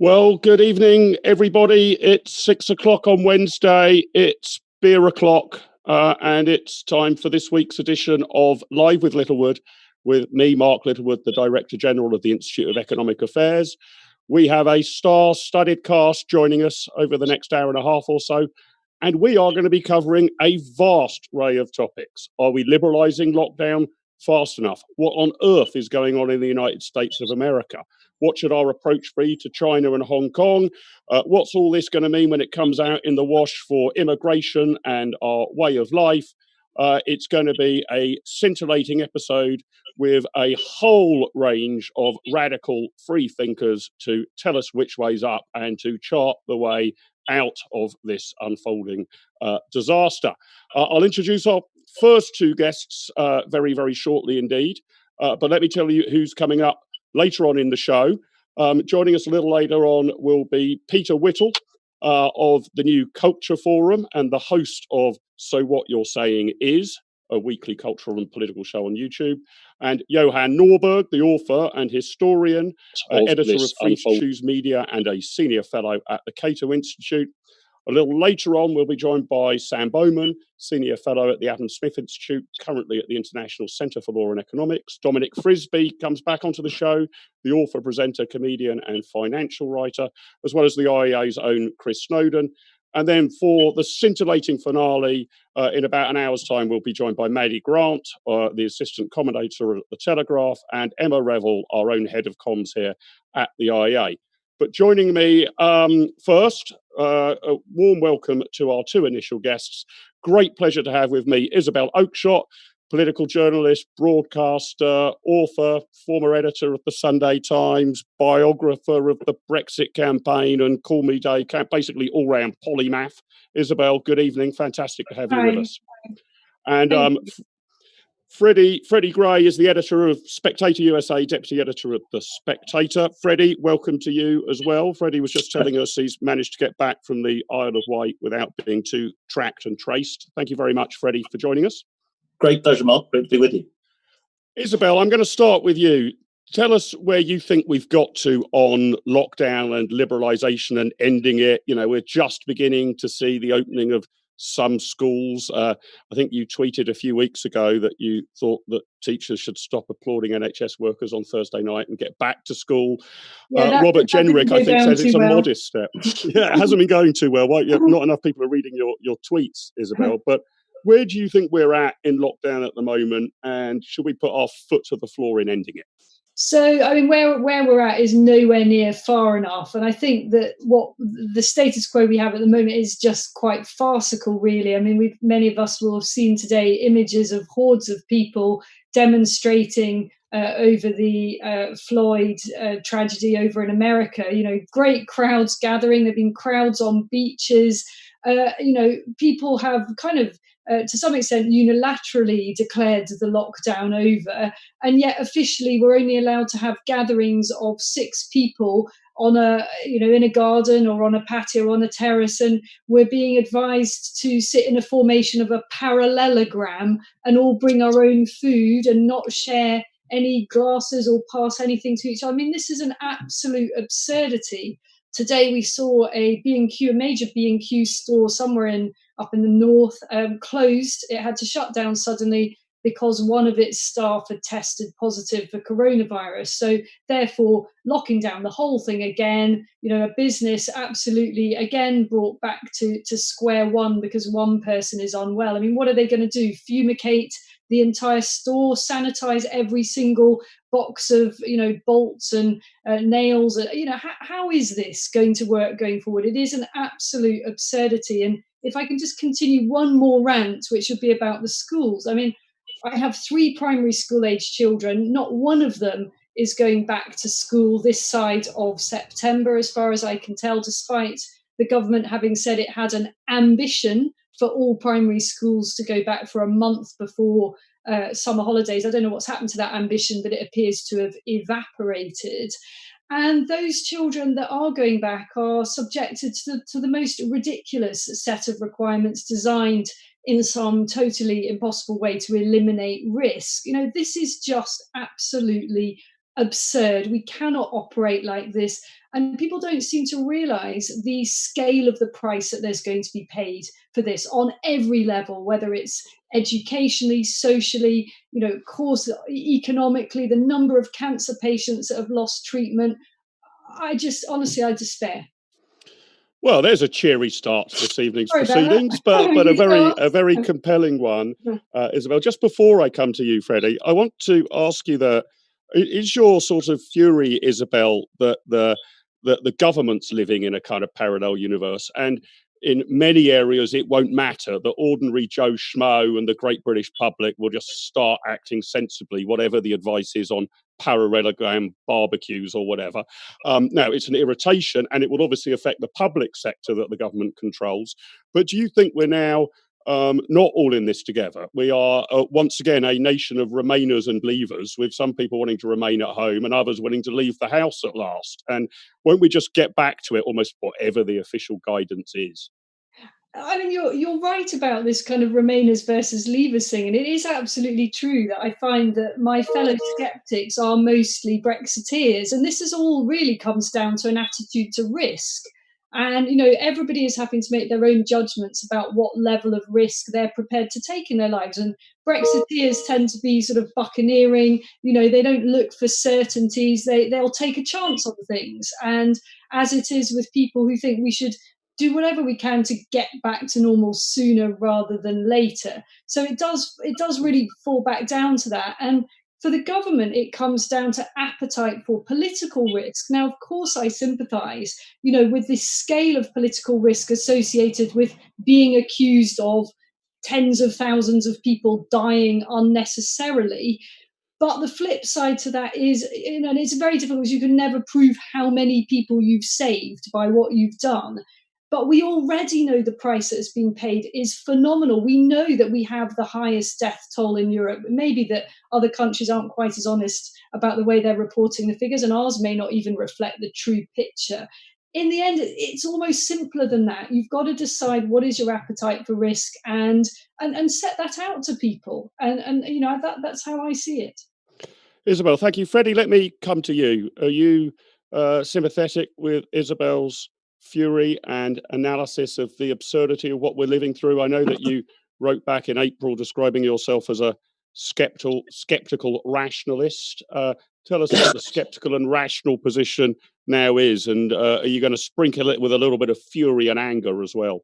Well, good evening, everybody. It's 6 o'clock on Wednesday. It's beer o'clock, and it's time for this week's edition of Live with Littlewood, with me, Mark Littlewood, the Director General of the Institute of Economic Affairs. We have a star-studded cast joining us over the next hour and a half or so, and we are going to be covering a vast array of topics. Are we liberalising lockdown fast enough? What on earth is going on in the United States of America? What should our approach be to China and Hong Kong? What's all this going to mean when it comes out in the wash for immigration and our way of life? It's going to be a scintillating episode with a whole range of radical free thinkers to tell us which way's up and to chart the way out of this unfolding disaster. I'll introduce our first two guests very, very shortly indeed. But let me tell you who's coming up later on in the show. Joining us a little later on will be Peter Whittle of the New Culture Forum and the host of So What You're Saying Is, a weekly cultural and political show on YouTube, and Johan Norberg, the author and historian, editor of Free to Choose Media and a senior fellow at the Cato Institute. A little later on, we'll be joined by Sam Bowman, Senior Fellow at the Adam Smith Institute, currently at the International Centre for Law and Economics. Dominic Frisby comes back onto the show, the author, presenter, comedian and financial writer, as well as the IEA's own Chris Snowdon. And then for the scintillating finale, in about an hour's time, we'll be joined by Maddie Grant, the assistant commentator at the Telegraph, and Emma Revell, our own head of comms here at the IEA. But joining me first, a warm welcome to our two initial guests. Great pleasure to have with me Isabel Oakeshott, political journalist, broadcaster, author, former editor of the Sunday Times, biographer of the Brexit campaign and Call Me Day, basically all-round polymath. Isabel, good evening. Fantastic to have you with us. And Freddy Gray is the editor of Spectator USA, deputy editor of the Spectator. Freddy, welcome to you as well. Freddy was just telling us he's managed to get back from the Isle of Wight without being too tracked and traced. Thank you very much, Freddy, for joining us. Great pleasure, Mark. Great to be with you. Isabel, I'm going to start with you. Tell us where you think we've got to on lockdown and liberalisation and ending it. You know, we're just beginning to see the opening of some schools. I think you tweeted a few weeks ago that you thought that teachers should stop applauding NHS workers on Thursday night and get back to school. Yeah, Robert Jenrick, I think, says it's a modest step. Yeah, it hasn't been going too well. Right? Not enough people are reading your tweets, Isabel. But where do you think we're at in lockdown at the moment? And should we put our foot to the floor in ending it? So, I mean, where we're at is nowhere near far enough. And I think that what the status quo we have at the moment is just quite farcical, really. I mean, many of us will have seen today images of hordes of people demonstrating over the Floyd tragedy over in America. You know, great crowds gathering. There have been crowds on beaches. People have kind of, to some extent, unilaterally declared the lockdown over, and yet officially we're only allowed to have gatherings of 6 people on in a garden or on a patio or on a terrace, and we're being advised to sit in a formation of a parallelogram and all bring our own food and not share any glasses or pass anything to each other. I mean, this is an absolute absurdity. Today we saw a major B&Q store somewhere up in the north closed. It had to shut down suddenly because one of its staff had tested positive for coronavirus. So therefore, locking down the whole thing again, a business absolutely again brought back to square one because one person is unwell. I mean, what are they going to do? Fumigate the entire store, sanitize every single box of, bolts and nails. How is this going to work going forward? It is an absolute absurdity. And if I can just continue one more rant, which would be about the schools. I mean, I have 3 primary school age children. Not one of them is going back to school this side of September, as far as I can tell, despite the government having said it had an ambition for all primary schools to go back for a month before summer holidays. I don't know what's happened to that ambition, but it appears to have evaporated. And those children that are going back are subjected to the most ridiculous set of requirements designed in some totally impossible way to eliminate risk. This is just absolutely absurd. We cannot operate like this. And people don't seem to realise the scale of the price that there's going to be paid for this on every level, whether it's educationally, socially, of course, economically, the number of cancer patients that have lost treatment. I despair. Well, there's a cheery start to this evening's Sorry proceedings, but a very compelling one, Isabel. Just before I come to you, Freddy, I want to ask you is your sort of fury, Isabel, that the government's living in a kind of parallel universe, and in many areas it won't matter, the ordinary Joe Schmo and the great British public will just start acting sensibly, whatever the advice is on parallelogram barbecues or whatever. Now, it's an irritation, and it will obviously affect the public sector that the government controls. But do you think we're now not all in this together? We are once again a nation of Remainers and Leavers, with some people wanting to remain at home and others wanting to leave the house at last. And won't we just get back to it, almost whatever the official guidance is? I mean, you're right about this kind of Remainers versus Leavers thing, and it is absolutely true that I find that my fellow skeptics are mostly Brexiteers, and this is all really comes down to an attitude to risk. And everybody is having to make their own judgments about what level of risk they're prepared to take in their lives. And Brexiteers tend to be sort of buccaneering. They don't look for certainties. They'll take a chance on things. And as it is with people who think we should do whatever we can to get back to normal sooner rather than later. So it does really fall back down to that. And for the government, it comes down to appetite for political risk. Now, of course, I sympathise, with this scale of political risk associated with being accused of tens of thousands of people dying unnecessarily. But the flip side to that is, and it's very difficult because you can never prove how many people you've saved by what you've done. But we already know the price that has been paid is phenomenal. We know that we have the highest death toll in Europe. Maybe that other countries aren't quite as honest about the way they're reporting the figures, and ours may not even reflect the true picture. In the end, it's almost simpler than that. You've got to decide what is your appetite for risk and set that out to people. And that's how I see it. Isabel, thank you. Freddy, let me come to you. Are you sympathetic with Isabel's fury and analysis of the absurdity of what we're living through? I know that you wrote back in April describing yourself as a skeptical rationalist. Tell us what the skeptical and rational position now is, and are you going to sprinkle it with a little bit of fury and anger as well?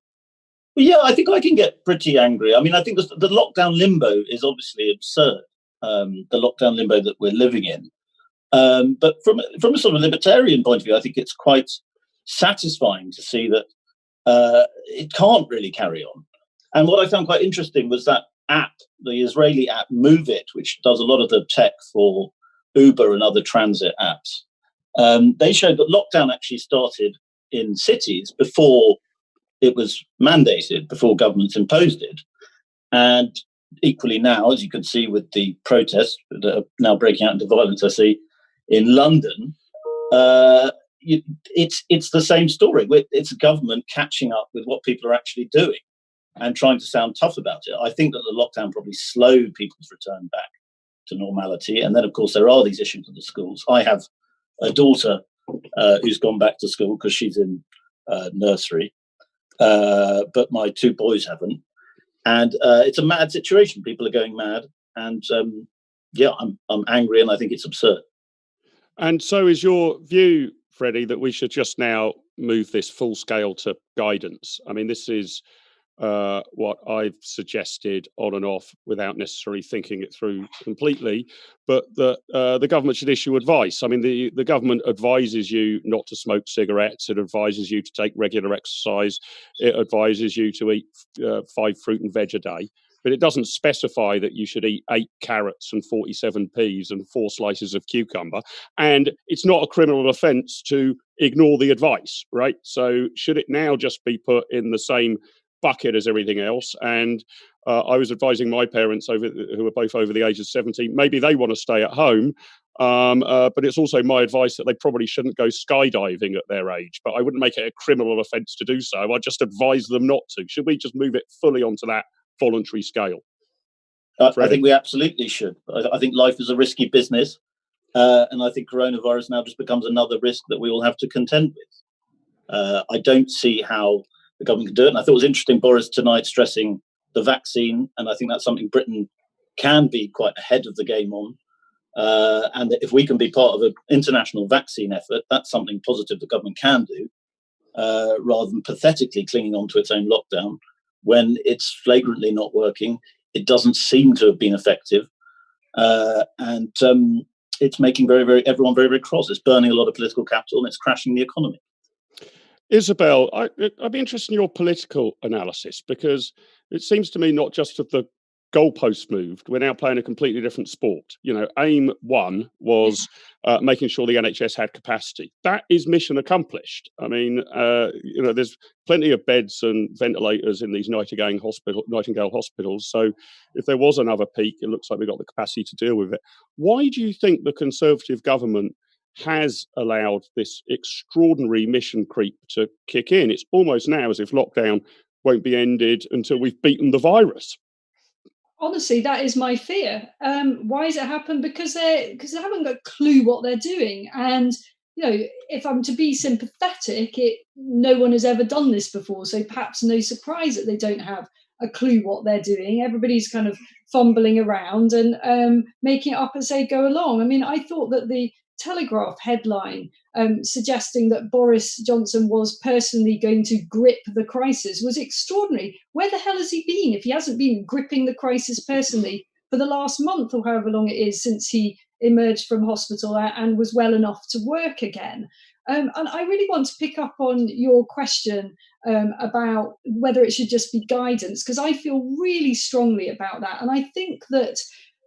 Well, yeah, I think I can get pretty angry. I mean, I think the lockdown limbo is obviously absurd, the lockdown limbo that we're living in. But from a sort of libertarian point of view, I think it's quite satisfying to see that it can't really carry on. And what I found quite interesting was that app, the Israeli app Move It, which does a lot of the tech for Uber and other transit apps. They showed that lockdown actually started in cities before it was mandated, before governments imposed it. And equally now, as you can see with the protests that are now breaking out into violence, I see in London, it's the same story. It's a government catching up with what people are actually doing and trying to sound tough about it. I think that the lockdown probably slowed people's return back to normality. And then, of course, there are these issues at the schools. I have a daughter who's gone back to school because she's in nursery, but my two boys haven't. And it's a mad situation. People are going mad. And I'm angry, and I think it's absurd. And so is your view, Freddy, that we should just now move this full scale to guidance? I mean, this is what I've suggested on and off without necessarily thinking it through completely, but that the government should issue advice. I mean, the government advises you not to smoke cigarettes. It advises you to take regular exercise. It advises you to eat 5 fruit and veg a day. But it doesn't specify that you should eat 8 carrots and 47 peas and 4 slices of cucumber. And it's not a criminal offence to ignore the advice, right? So should it now just be put in the same bucket as everything else? And I was advising my parents who are both over the age of 70, maybe they want to stay at home. But it's also my advice that they probably shouldn't go skydiving at their age. But I wouldn't make it a criminal offence to do so. I'd just advise them not to. Should we just move it fully onto that voluntary scale? I think we absolutely should. I think life is a risky business. And I think coronavirus now just becomes another risk that we all have to contend with. I don't see how the government can do it. And I thought it was interesting, Boris tonight stressing the vaccine. And I think that's something Britain can be quite ahead of the game on. And that if we can be part of an international vaccine effort, that's something positive the government can do, rather than pathetically clinging on to its own lockdown when it's flagrantly not working. It doesn't seem to have been effective. And it's making everyone very, very cross. It's burning a lot of political capital and it's crashing the economy. Isabel, I'd be interested in your political analysis, because it seems to me not just that the goalposts moved, we're now playing a completely different sport. Aim 1 was making sure the NHS had capacity. That is mission accomplished. I mean, there's plenty of beds and ventilators in these Nightingale hospitals. So if there was another peak, it looks like we've got the capacity to deal with it. Why do you think the Conservative government has allowed this extraordinary mission creep to kick in? It's almost now as if lockdown won't be ended until we've beaten the virus. Honestly, that is my fear. Why has it happened? Because they haven't got a clue what they're doing. And, if I'm to be sympathetic, no one has ever done this before. So perhaps no surprise that they don't have a clue what they're doing. Everybody's kind of fumbling around and making it up as they go along. I mean, I thought that the Telegraph headline suggesting that Boris Johnson was personally going to grip the crisis was extraordinary. Where the hell has he been if he hasn't been gripping the crisis personally for the last month or however long it is since he emerged from hospital and was well enough to work again? And I really want to pick up on your question about whether it should just be guidance, because I feel really strongly about that. And I think that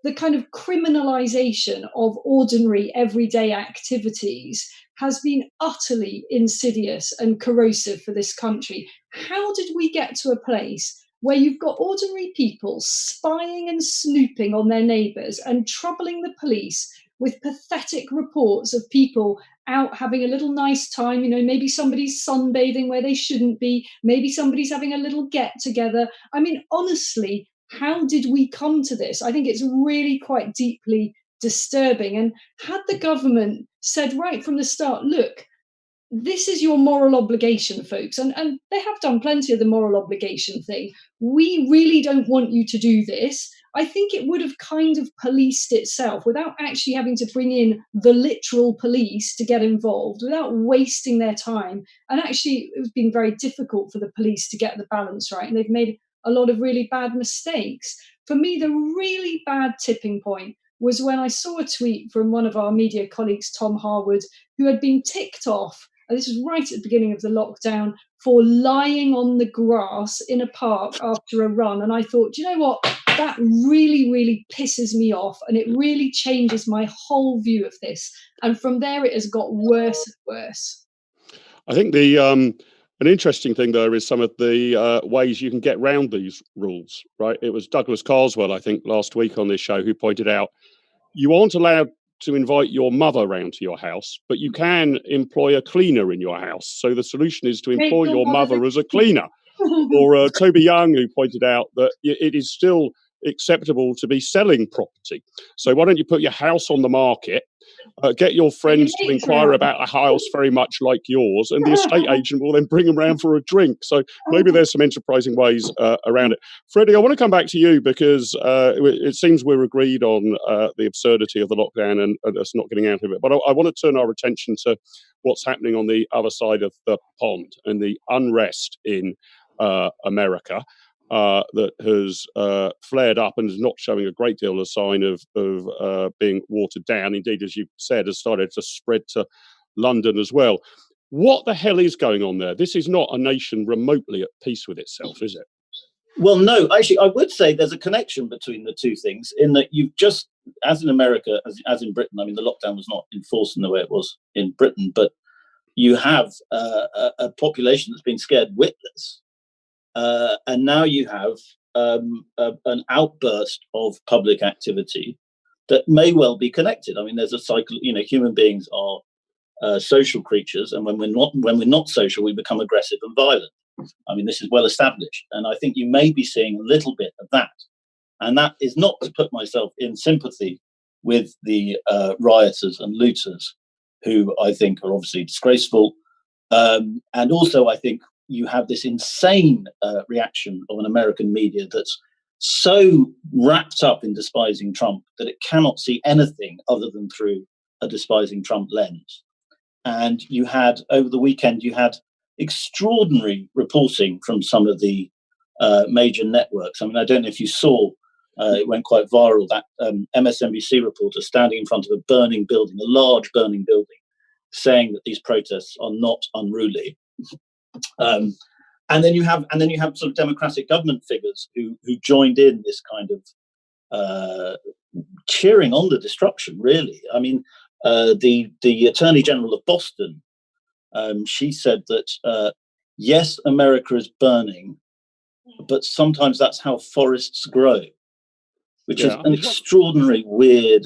the kind of criminalisation of ordinary everyday activities has been utterly insidious and corrosive for this country. How did we get to a place where you've got ordinary people spying and snooping on their neighbours and troubling the police with pathetic reports of people out having a little nice time? Maybe somebody's sunbathing where they shouldn't be, maybe somebody's having a little get together. I mean, honestly, how did we come to this? I think it's really quite deeply disturbing. And had the government said right from the start, look, this is your moral obligation, folks, and they have done plenty of the moral obligation thing. We really don't want you to do this. I think it would have kind of policed itself without actually having to bring in the literal police to get involved, without wasting their time. And actually, it's been very difficult for the police to get the balance right. And they've made a lot of really bad mistakes. For me, the really bad tipping point was when I saw a tweet from one of our media colleagues, Tom Harwood, who had been ticked off, and this was right at the beginning of the lockdown, for lying on the grass in a park after a run. And I thought, do you know what? That really, really pisses me off, and it really changes my whole view of this. And from there, it has got worse and worse. I think an interesting thing there is some of the ways you can get round these rules, right? It was Douglas Carswell, I think, last week on this show, who pointed out you aren't allowed to invite your mother round to your house, but you can employ a cleaner in your house. So the solution is to employ your mother as a cleaner. Or Toby Young, who pointed out that it is still acceptable to be selling property. So why don't you put your house on the market, get your friends to inquire about a house very much like yours, and the estate agent will then bring them round for a drink. So maybe there's some enterprising ways around it. Freddie, I want to come back to you because it seems we're agreed on the absurdity of the lockdown and us not getting out of it. But I want to turn our attention to what's happening on the other side of the pond and the unrest in America. That has flared up and is not showing a great deal of sign of being watered down. Indeed, as you said, has started to spread to London as well. What the hell is going on there? This is not a nation remotely at peace with itself, is it? Well, no, actually, I would say there's a connection between the two things in that you've just, as in America, as in Britain, I mean, the lockdown was not enforced in the way it was in Britain, but you have a population that's been scared witless. And now you have an outburst of public activity that may well be connected. I mean, there's a cycle. Human beings are social creatures, and when we're not social, we become aggressive and violent. I mean, this is well established, and I think you may be seeing a little bit of that. And that is not to put myself in sympathy with the rioters and looters, who I think are obviously disgraceful. And also, I think you have this insane reaction of an American media that's so wrapped up in despising Trump that it cannot see anything other than through a despising Trump lens. And you had, over the weekend, you had extraordinary reporting from some of the major networks. I mean, I don't know if you saw, it went quite viral, that MSNBC reporter standing in front of a burning building, a large burning building, saying that these protests are not unruly. And then you have sort of democratic government figures who joined in this kind of cheering on the destruction. Really, I mean, the Attorney General of Boston, she said that yes, America is burning, but sometimes that's how forests grow, which is an extraordinary, weird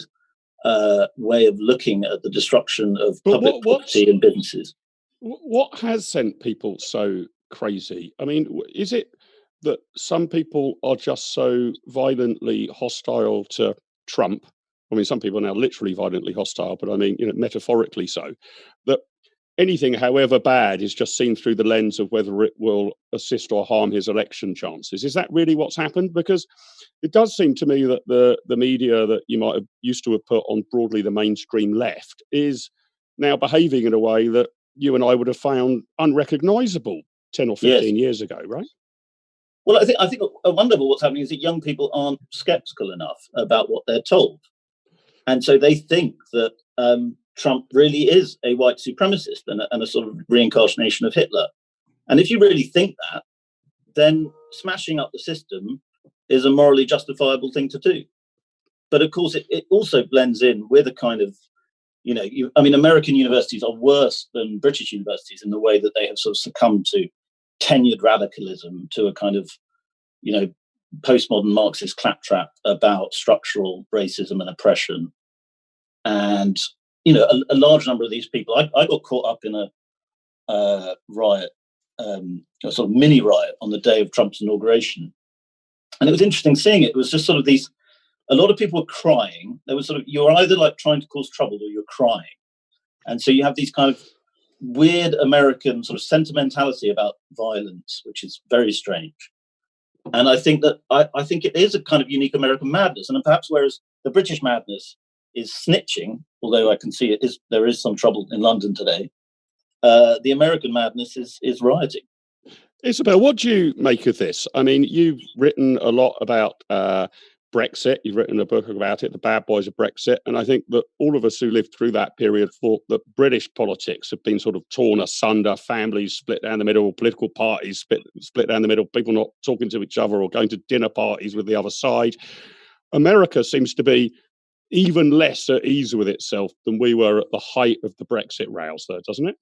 way of looking at the destruction of public property and businesses. What has sent people so crazy? I mean, is it that some people are just so violently hostile to Trump? I mean, some people are now literally violently hostile, but I mean, metaphorically so, that anything, however bad, is just seen through the lens of whether it will assist or harm his election chances. Is that really what's happened? Because it does seem to me that the media that you might have used to have put on broadly the mainstream left is now behaving in a way that you and I would have found unrecognisable 10 or 15 years ago, right? Well, I think a wonderful what's happening is that young people aren't sceptical enough about what they're told. And so they think that Trump really is a white supremacist and a sort of reincarnation of Hitler. And if you really think that, then smashing up the system is a morally justifiable thing to do. But of course, it also blends in with a kind of, American universities are worse than British universities in the way that they have sort of succumbed to tenured radicalism, to a kind of, postmodern Marxist claptrap about structural racism and oppression. And, a large number of these people, I got caught up in a riot, a sort of mini riot on the day of Trump's inauguration. And it was interesting seeing it. It was just sort of a lot of people were crying. There was sort of, you're either like trying to cause trouble or you're crying. And so you have these kind of weird American sort of sentimentality about violence, which is very strange. And I think that I think it is a kind of unique American madness. And perhaps whereas the British madness is snitching, although I can see there is some trouble in London today, the American madness is rioting. Isabel, what do you make of this? I mean, you've written a lot about Brexit. You've written a book about it, The Bad Boys of Brexit. And I think that all of us who lived through that period thought that British politics have been sort of torn asunder, families split down the middle, political parties split down the middle, people not talking to each other or going to dinner parties with the other side. America seems to be even less at ease with itself than we were at the height of the Brexit rows, though, doesn't it?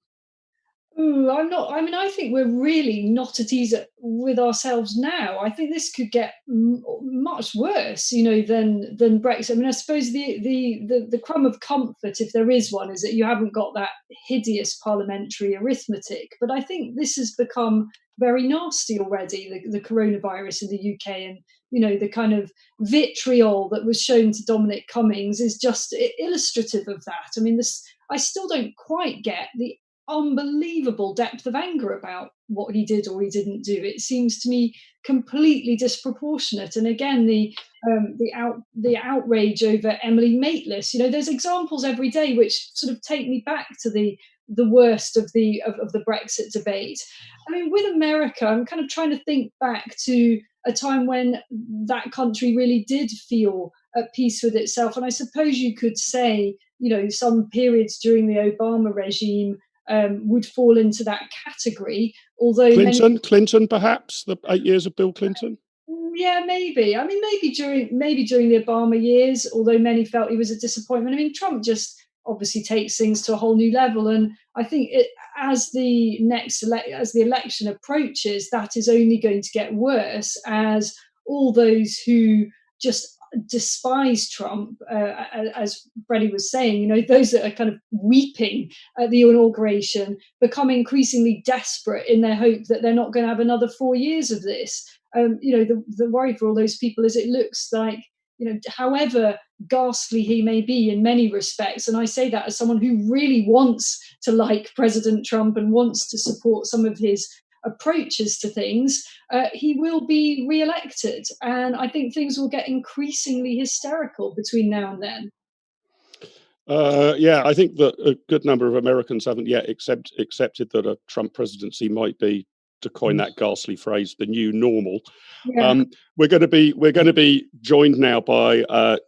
I'm not. I mean, I think we're really not at ease with ourselves now. I think this could get much worse, than Brexit. I mean, I suppose the crumb of comfort, if there is one, is that you haven't got that hideous parliamentary arithmetic. But I think this has become very nasty already. The coronavirus in the UK, and the kind of vitriol that was shown to Dominic Cummings is just illustrative of that. I mean, I still don't quite get the unbelievable depth of anger about what he did or he didn't do. It seems to me completely disproportionate. And again, the outrage over Emily Maitlis. There's examples every day which sort of take me back to the worst of the Brexit debate. I mean, with America, I'm kind of trying to think back to a time when that country really did feel at peace with itself. And I suppose you could say, some periods during the Obama regime would fall into that category. Although Clinton, perhaps the 8 years of Bill Clinton. Yeah, maybe. I mean, maybe during the Obama years, although many felt he was a disappointment. I mean, Trump just obviously takes things to a whole new level, and I think as the election approaches, that is only going to get worse as all those who just despise Trump, as Freddy was saying, those that are kind of weeping at the inauguration become increasingly desperate in their hope that they're not going to have another 4 years of this. The worry for all those people is it looks like however ghastly he may be in many respects, and I say that as someone who really wants to like President Trump and wants to support some of his approaches to things, he will be re-elected. And I think things will get increasingly hysterical between now and then. I think that a good number of Americans haven't yet accepted that a Trump presidency might be, to coin that ghastly phrase, the new normal. Yeah. We're going to be joined now by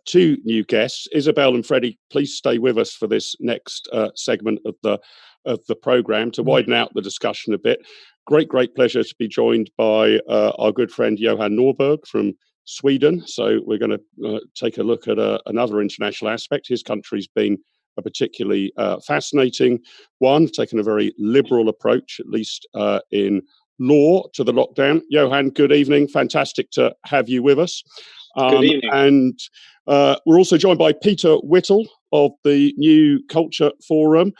two new guests. Isabel and Freddy, please stay with us for this next segment of the program to widen out the discussion a bit. Great pleasure to be joined by our good friend Johan Norberg from Sweden. So we're going to take a look at another international aspect. His country's been a particularly fascinating one, taking a very liberal approach, at least in law, to the lockdown. Johan, good evening. Fantastic to have you with us. Good evening. And we're also joined by Peter Whittle of the New Culture Forum.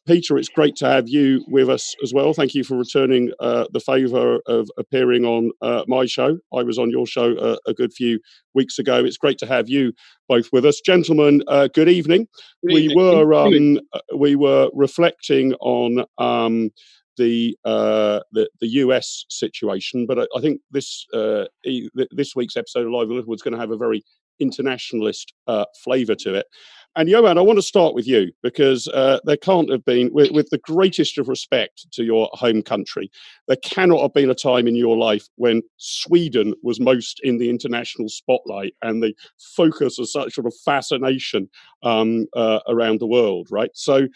Peter, it's great to have you with us as well. Thank you for returning the favour of appearing on my show. I was on your show a good few weeks ago. It's great to have you both with us. Gentlemen, good evening. We were reflecting on the US situation, but I think this week's episode of Live with Littlewood is going to have a very internationalist flavour to it. And Johan, I want to start with you because there can't have been, with the greatest of respect to your home country, there cannot have been a time in your life when Sweden was most in the international spotlight and the focus of such sort of fascination around the world, right? So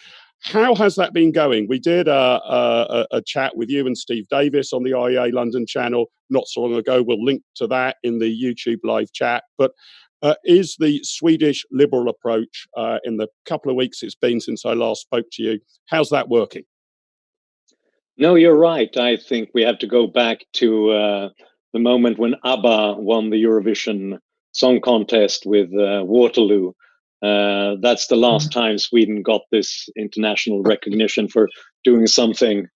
how has that been going? We did a chat with you and Steve Davis on the IEA London channel not so long ago. We'll link to that in the YouTube live chat. But is the Swedish liberal approach in the couple of weeks it's been since I last spoke to you, how's that working? No, you're right. I think we have to go back to the moment when ABBA won the Eurovision Song Contest with Waterloo. That's the last time Sweden got this international recognition for doing something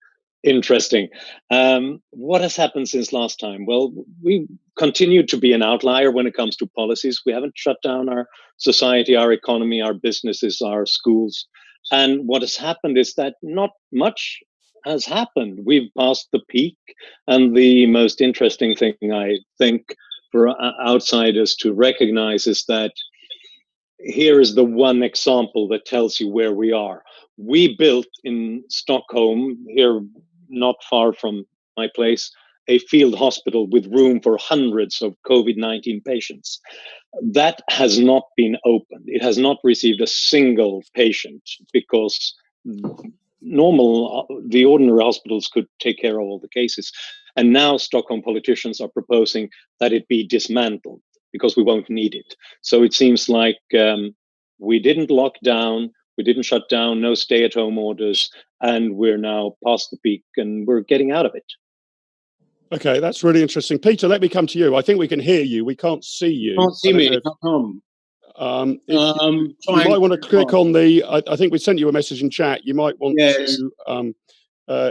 interesting. What has happened since last time? Well, we continue to be an outlier when it comes to policies. We haven't shut down our society, our economy, our businesses, our schools. And what has happened is that not much has happened. We've passed the peak. And the most interesting thing, I think, for outsiders to recognize is that here is the one example that tells you where we are. We built in Stockholm, here not far from my place, a field hospital with room for hundreds of COVID-19 patients. That has not been opened. It has not received a single patient because the ordinary hospitals could take care of all the cases. And now Stockholm politicians are proposing that it be dismantled because we won't need it. So it seems like we didn't lock down, we didn't shut down, no stay-at-home orders, and we're now past the peak and we're getting out of it. Okay, that's really interesting. Peter, let me come to you. I think we can hear you. We can't see you. Can't see me. How come? You might want to click on the. I think we sent you a message in chat. You might want to.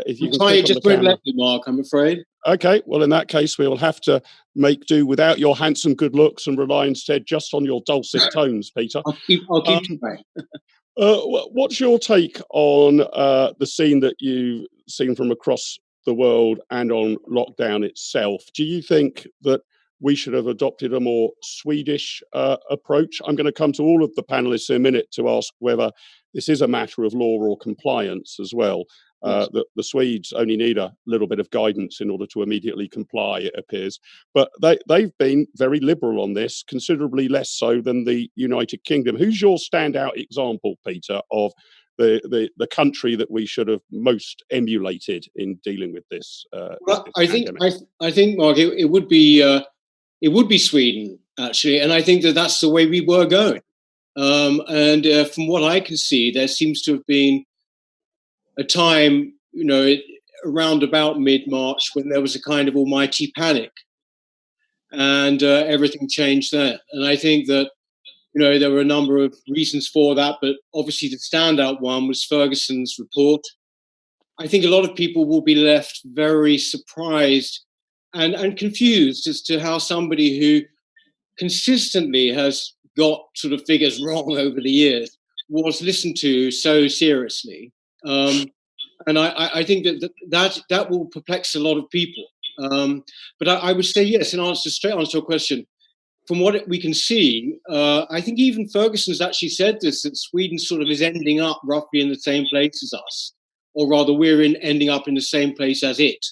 If you can click on just the won't camera. let me, Mark. I'm afraid. Okay, well, in that case, we will have to make do without your handsome good looks and rely instead just on your dulcet tones, Peter. I'll keep trying. What's your take on the scene that you've seen from across the world and on lockdown itself? Do you think that we should have adopted a more Swedish approach? I'm going to come to all of the panelists in a minute to ask whether this is a matter of law or compliance as well. Yes. The Swedes only need a little bit of guidance in order to immediately comply, it appears. But they've been very liberal on this, considerably less so than the United Kingdom. Who's your standout example, Peter, of the country that we should have most emulated in dealing with this? I think, Mark, it would be Sweden, actually, and I think that's the way we were going. And from what I can see, there seems to have been a time, around about mid-March, when there was a kind of almighty panic, and everything changed there. And I think that, there were a number of reasons for that, but obviously the standout one was Ferguson's report. I think a lot of people will be left very surprised and confused as to how somebody who consistently has got sort of figures wrong over the years was listened to so seriously. And I think that will perplex a lot of people. But I would say yes, straight answer to your question. From what we can see, I think even Ferguson's actually said this, that Sweden sort of is ending up roughly in the same place as us, or rather we're ending up in the same place as it.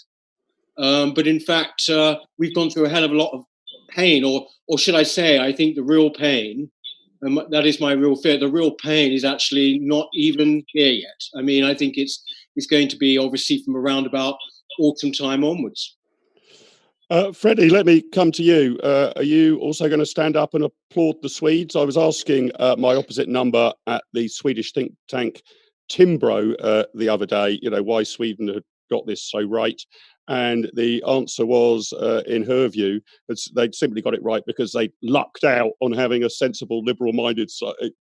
But in fact, we've gone through a hell of a lot of pain, or should I say, I think the real pain, and that is my real fear, the real pain is actually not even here yet. I mean, I think it's going to be obviously from around about autumn time onwards. Freddy, let me come to you. Are you also going to stand up and applaud the Swedes? I was asking my opposite number at the Swedish think tank Timbro the other day, why Sweden had got this so right. And the answer was, in her view, they'd simply got it right because they lucked out on having a sensible, liberal-minded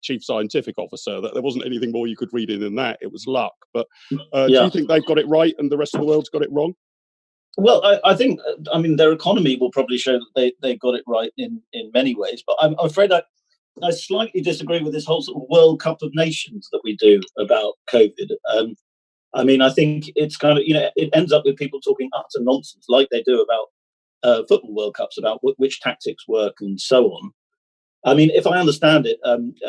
chief scientific officer. That there wasn't anything more you could read in than that. It was luck. But do you think they've got it right and the rest of the world's got it wrong? Well, I think, their economy will probably show that they got it right in many ways. But I'm afraid I slightly disagree with this whole sort of World Cup of Nations that we do about COVID. I think it's kind of, it ends up with people talking utter nonsense like they do about football World Cups, about which tactics work and so on. If I understand it,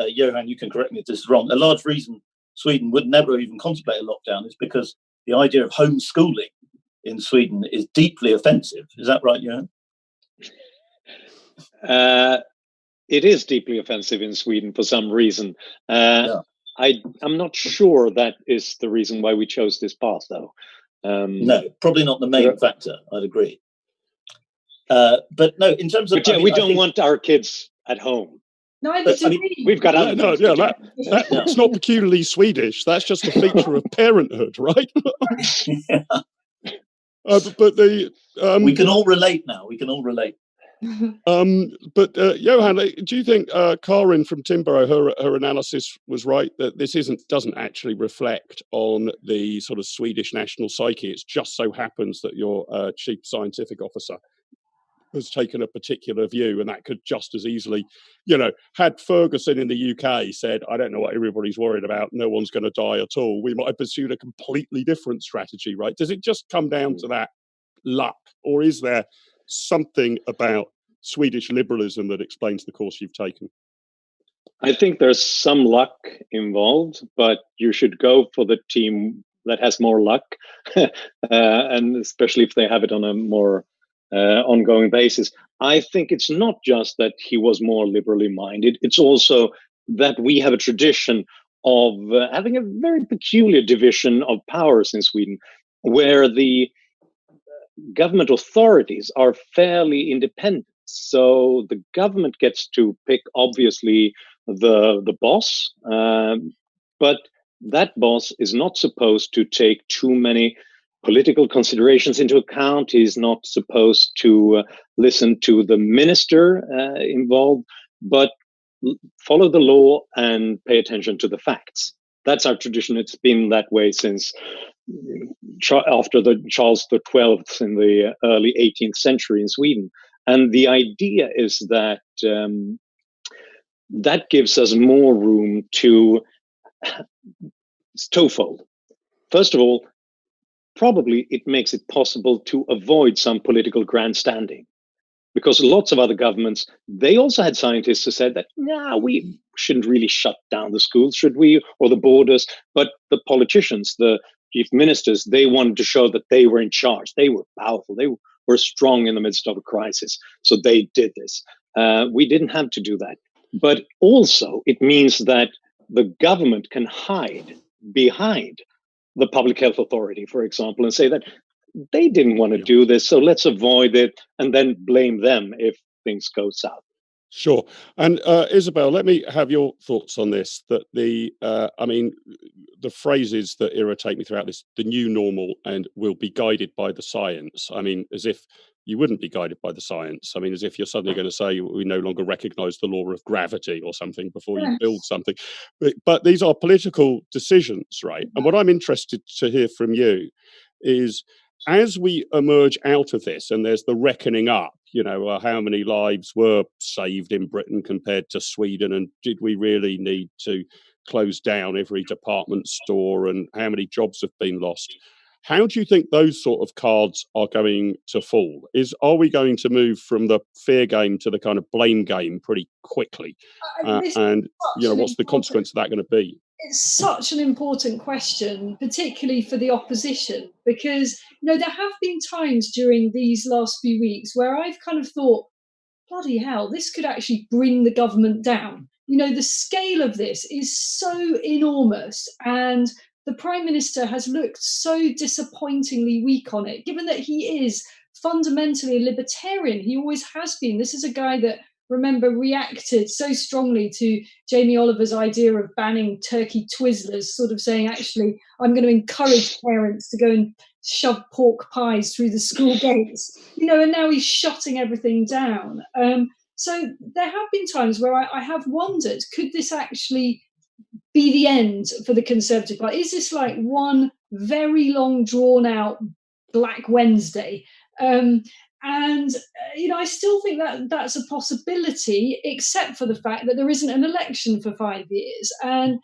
Johan, you can correct me if this is wrong, a large reason Sweden would never even contemplate a lockdown is because the idea of homeschooling in Sweden is deeply offensive. Is that right, Johan? It is deeply offensive in Sweden for some reason. I'm not sure that is the reason why we chose this path, though. No, probably not the main factor. I'd agree. But no, in terms of... we don't want our kids at home. Neither do we. We've got that's not peculiarly Swedish. That's just a feature of parenthood, right? Yeah. We can all relate now. We can all relate. But Johan, do you think Karin from Timbro, her analysis was right, that this doesn't actually reflect on the sort of Swedish national psyche? It just so happens that your chief scientific officer has taken a particular view, and that could just as easily, had Ferguson in the UK said, I don't know what everybody's worried about, no one's going to die at all, we might have pursued a completely different strategy, right? Does it just come down to that luck, or is there something about Swedish liberalism that explains the course you've taken? I think there's some luck involved, but you should go for the team that has more luck, and especially if they have it on a more ongoing basis. I think it's not just that he was more liberally minded, it's also that we have a tradition of having a very peculiar division of powers in Sweden, where the government authorities are fairly independent. So the government gets to pick, obviously, the boss, but that boss is not supposed to take too many political considerations into account. He's not supposed to listen to the minister involved, but follow the law and pay attention to the facts. That's our tradition. It's been that way since after the Charles XII in the early 18th century in Sweden. And the idea is that that gives us more room to twofold. First of all, probably it makes it possible to avoid some political grandstanding, because lots of other governments, they also had scientists who said that, we shouldn't really shut down the schools, should we, or the borders. But the politicians, the chief ministers, they wanted to show that they were in charge. They were powerful. They were strong in the midst of a crisis. So they did this. We didn't have to do that. But also it means that the government can hide behind the public health authority, for example, and say that they didn't want to do this, so let's avoid it, and then blame them if things go south. Sure. And Isabel, let me have your thoughts on this, that the phrases that irritate me throughout this, the new normal and will be guided by the science. As if you wouldn't be guided by the science. As if you're suddenly going to say we no longer recognize the law of gravity or something before you build something. But these are political decisions, right? And what I'm interested to hear from you is, as we emerge out of this and there's the reckoning up how many lives were saved in Britain compared to Sweden, and did we really need to close down every department store, and how many jobs have been lost? How do you think those sort of cards are going to fall? Are we going to move from the fear game to the kind of blame game pretty quickly? And what's the consequence of that going to be? It's such an important question, particularly for the opposition, because there have been times during these last few weeks where I've kind of thought, bloody hell, this could actually bring the government down. The scale of this is so enormous, and the Prime Minister has looked so disappointingly weak on it, given that he is fundamentally a libertarian. He always has been. This is a guy that, remember, reacted so strongly to Jamie Oliver's idea of banning turkey Twizzlers, sort of saying, actually, I'm going to encourage parents to go and shove pork pies through the school gates, and now he's shutting everything down. So there have been times where I have wondered, could this actually be the end for the Conservative Party? Is this like one very long, drawn-out Black Wednesday? I still think that that's a possibility, except for the fact that there isn't an election for 5 years. And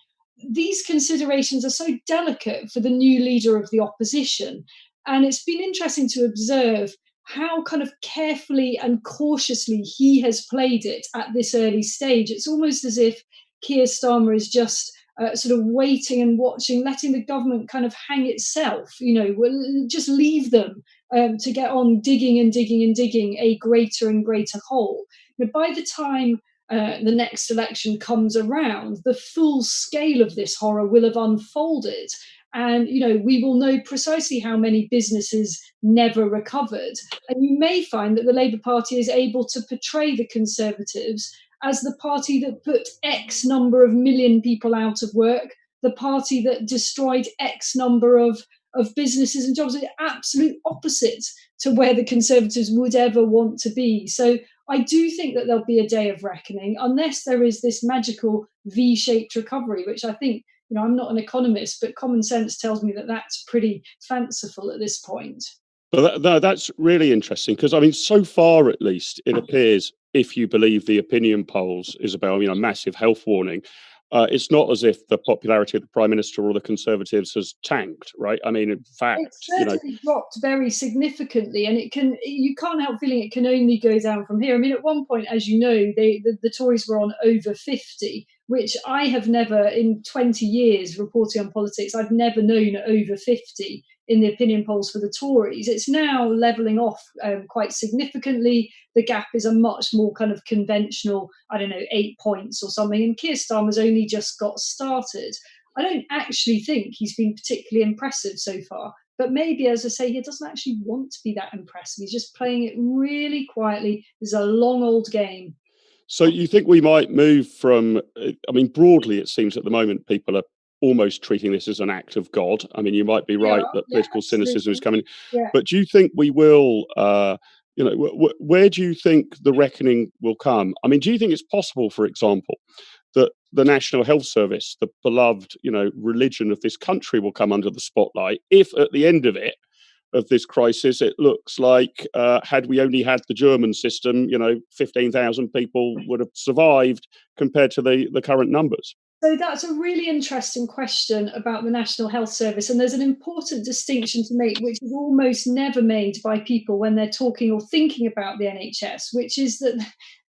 these considerations are so delicate for the new leader of the opposition. And it's been interesting to observe how kind of carefully and cautiously he has played it at this early stage. It's almost as if Keir Starmer is just sort of waiting and watching, letting the government kind of hang itself, just leave them to get on digging and digging and digging a greater and greater hole. By the time the next election comes around, the full scale of this horror will have unfolded. And, we will know precisely how many businesses never recovered. And you may find that the Labour Party is able to portray the Conservatives as the party that put X number of million people out of work, the party that destroyed X number of businesses and jobs, the absolute opposite to where the Conservatives would ever want to be. So I do think that there'll be a day of reckoning, unless there is this magical V-shaped recovery, which I think, I'm not an economist, but common sense tells me that that's pretty fanciful at this point. Well, that's really interesting, because, so far at least, it appears, if you believe the opinion polls, Isabel, a massive health warning. It's not as if the popularity of the Prime Minister or the Conservatives has tanked, right? In fact, it's certainly dropped very significantly, and you can't help feeling it can only go down from here. At one point, as you know, the Tories were on over 50, which I have never, in 20 years reporting on politics, I've never known over 50 in the opinion polls for the Tories. It's now levelling off quite significantly. The gap is a much more kind of conventional, 8 points or something. And Keir Starmer's only just got started. I don't actually think he's been particularly impressive so far. But maybe, as I say, he doesn't actually want to be that impressive. He's just playing it really quietly. It's a long old game. So you think we might move from, broadly, it seems at the moment people are almost treating this as an act of God. You might be right that political cynicism is coming. Yeah. But do you think we will, where do you think the reckoning will come? Do you think it's possible, for example, that the National Health Service, the beloved, religion of this country, will come under the spotlight if at the end of this crisis, it looks like had we only had the German system, 15,000 people would have survived compared to the current numbers? So that's a really interesting question about the National Health Service. And there's an important distinction to make, which is almost never made by people when they're talking or thinking about the NHS, which is that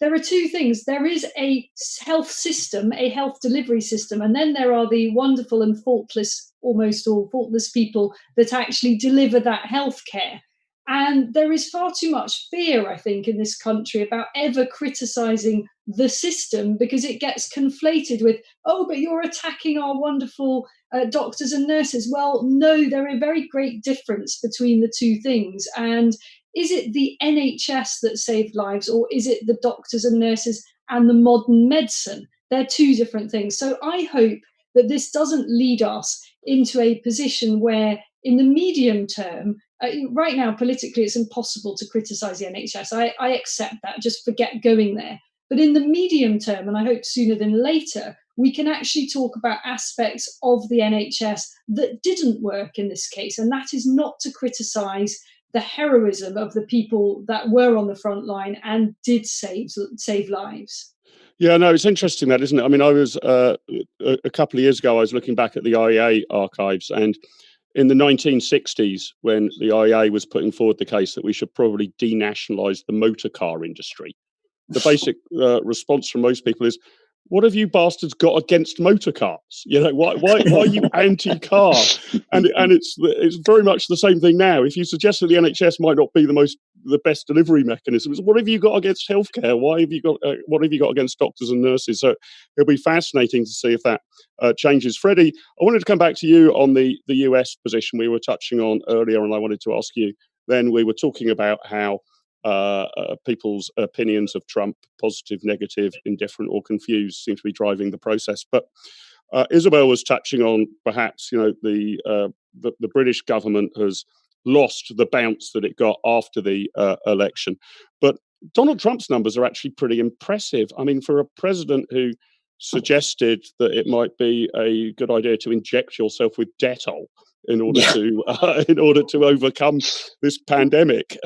there are two things. There is a health system, a health delivery system, and then there are the wonderful and faultless, almost all faultless people that actually deliver that healthcare. And there is far too much fear, I think, in this country about ever criticising the system, because it gets conflated with, oh, but you're attacking our wonderful doctors and nurses. Well, no, there is a very great difference between the two things. And is it the NHS that saved lives, or is it the doctors and nurses and the modern medicine? They're two different things. So I hope that this doesn't lead us into a position where, in the medium term, right now, politically, it's impossible to criticise the NHS. I accept that. Just forget going there. But in the medium term, and I hope sooner than later, we can actually talk about aspects of the NHS that didn't work in this case. And that is not to criticise the heroism of the people that were on the front line and did save lives. Yeah, no, it's interesting that, isn't it? I mean, I was a couple of years ago, I was looking back at the IEA archives, and in the 1960s, when the IEA was putting forward the case that we should probably denationalise the motor car industry, the basic response from most people is, what have you bastards got against motor cars? You know, why are you anti-car? And it's very much the same thing now. If you suggest that the NHS might not be the best delivery mechanisms, what have you got against healthcare? What have you got against doctors and nurses? So it'll be fascinating to see if that changes. Freddy, I wanted to come back to you on the US position we were touching on earlier, and I wanted to ask you. Then we were talking about how people's opinions of Trump, positive, negative, indifferent, or confused, seem to be driving the process. But Isabel was touching on perhaps, you know, the British government has lost the bounce that it got after the election. But Donald Trump's numbers are actually pretty impressive. I mean, for a president who suggested that it might be a good idea to inject yourself with Dettol in order to overcome this pandemic,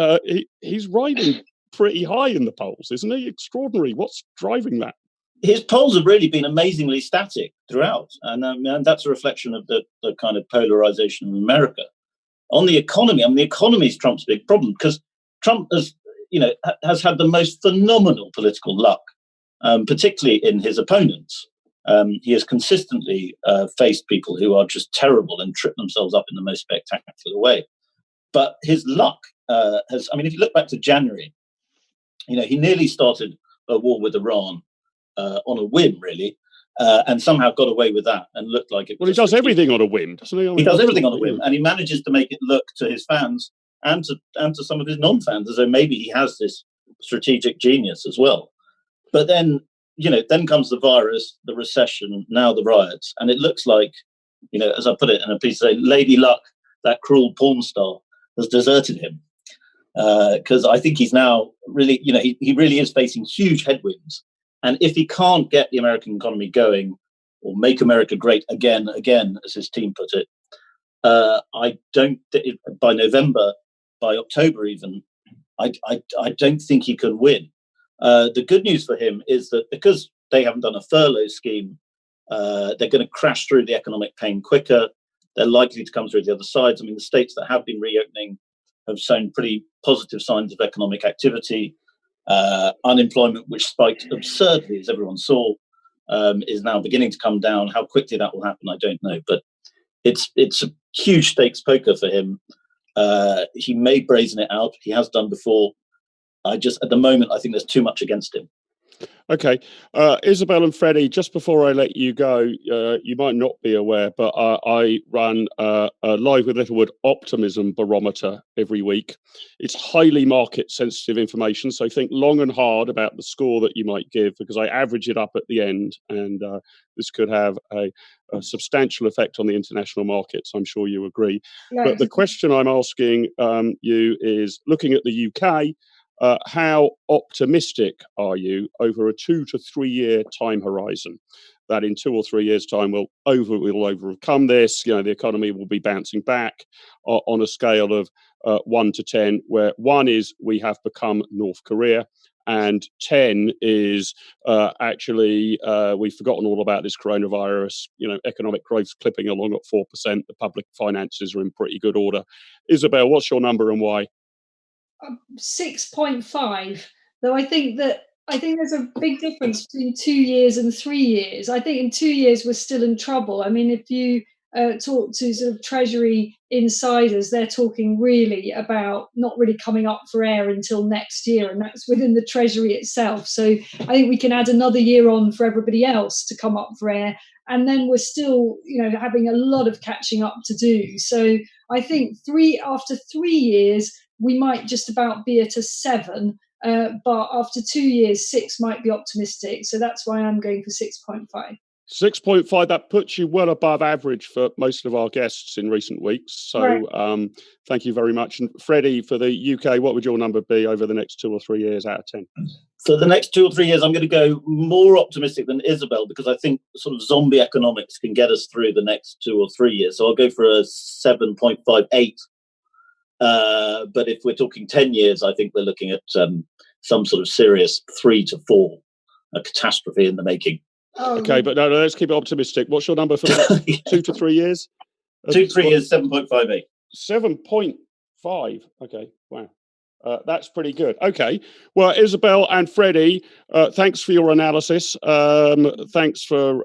he's riding pretty high in the polls, isn't he? Extraordinary. What's driving that? His polls have really been amazingly static throughout, and that's a reflection of the kind of polarization of America. On the economy, I mean, the economy is Trump's big problem, because Trump has had the most phenomenal political luck, particularly in his opponents. He has consistently faced people who are just terrible and trip themselves up in the most spectacular way. But his luck if you look back to January, he nearly started a war with Iran on a whim, really, and somehow got away with that and looked like it. Well, he does everything on a whim, doesn't he? He does everything on a whim, and he manages to make it look to his fans and to some of his non-fans as though maybe he has this strategic genius as well. But then, then comes the virus, the recession, now the riots. And it looks like, as I put it in a piece, Lady Luck, that cruel porn star, has deserted him. Because I think he's now really, he really is facing huge headwinds. And if he can't get the American economy going, or make America great again, as his team put it, by November, by October even, I don't think he can win. The good news for him is that because they haven't done a furlough scheme, they're going to crash through the economic pain quicker. They're likely to come through the other sides. I mean, the states that have been reopening have shown pretty positive signs of economic activity. Unemployment, which spiked absurdly, as everyone saw, is now beginning to come down. How quickly that will happen, I don't know. But it's a huge stakes poker for him. He may brazen it out. He has done before. At the moment, I think there's too much against him. Okay. Isabel and Freddy, just before I let you go, you might not be aware, but I run a Live with Littlewood optimism barometer every week. It's highly market sensitive information, so think long and hard about the score that you might give, because I average it up at the end, and this could have a substantial effect on the international markets. I'm sure you agree. Right. But the question I'm asking you is, looking at the UK, how optimistic are you over a 2 to 3 year time horizon that in 2 or 3 years' time we'll overcome this? The economy will be bouncing back on a scale of 1 to 10, where 1 is we have become North Korea, and 10 is we've forgotten all about this coronavirus. Economic growth's clipping along at 4%. The public finances are in pretty good order. Isabel, what's your number and why? 6.5, though I think there's a big difference between 2 years and 3 years. I think in 2 years we're still in trouble. I mean, if you talk to sort of Treasury insiders, they're talking really about not really coming up for air until next year, and that's within the Treasury itself. So I think we can add another year on for everybody else to come up for air, and then we're still, having a lot of catching up to do. So I think after 3 years, we might just about be at a 7, but after 2 years, 6 might be optimistic. So that's why I'm going for 6.5. 6.5, that puts you well above average for most of our guests in recent weeks. So right. Thank you very much. And Freddy, for the UK, what would your number be over the next 2 or 3 years out of 10? For the next 2 or 3 years, I'm going to go more optimistic than Isabel, because I think sort of zombie economics can get us through the next 2 or 3 years. So I'll go for a 7.58. But if we're talking 10 years, I think we're looking at some sort of serious 3 to 4, a catastrophe in the making. Okay, but no, let's keep it optimistic. What's your number for the next 2 to 3 years? 2 to 3 years, 7.58. 7.5. Okay, wow. That's pretty good. Okay, well, Isabel and Freddy, thanks for your analysis. Thanks for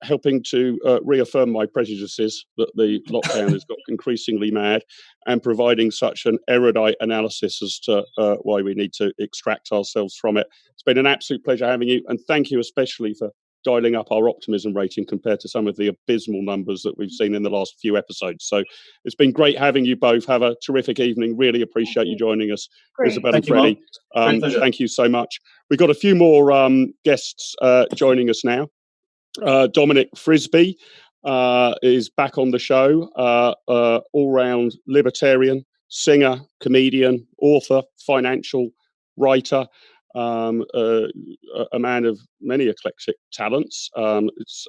helping to reaffirm my prejudices that the lockdown has got increasingly mad, and providing such an erudite analysis as to why we need to extract ourselves from it. It's been an absolute pleasure having you, and thank you especially for dialing up our optimism rating compared to some of the abysmal numbers that we've seen in the last few episodes. So it's been great having you both. Have a terrific evening. Really appreciate you joining us, Isabel and Freddy. Thank you so much. We've got a few more guests joining us now. Dominic Frisby is back on the show, all-round libertarian, singer, comedian, author, financial writer, a man of many eclectic talents. It's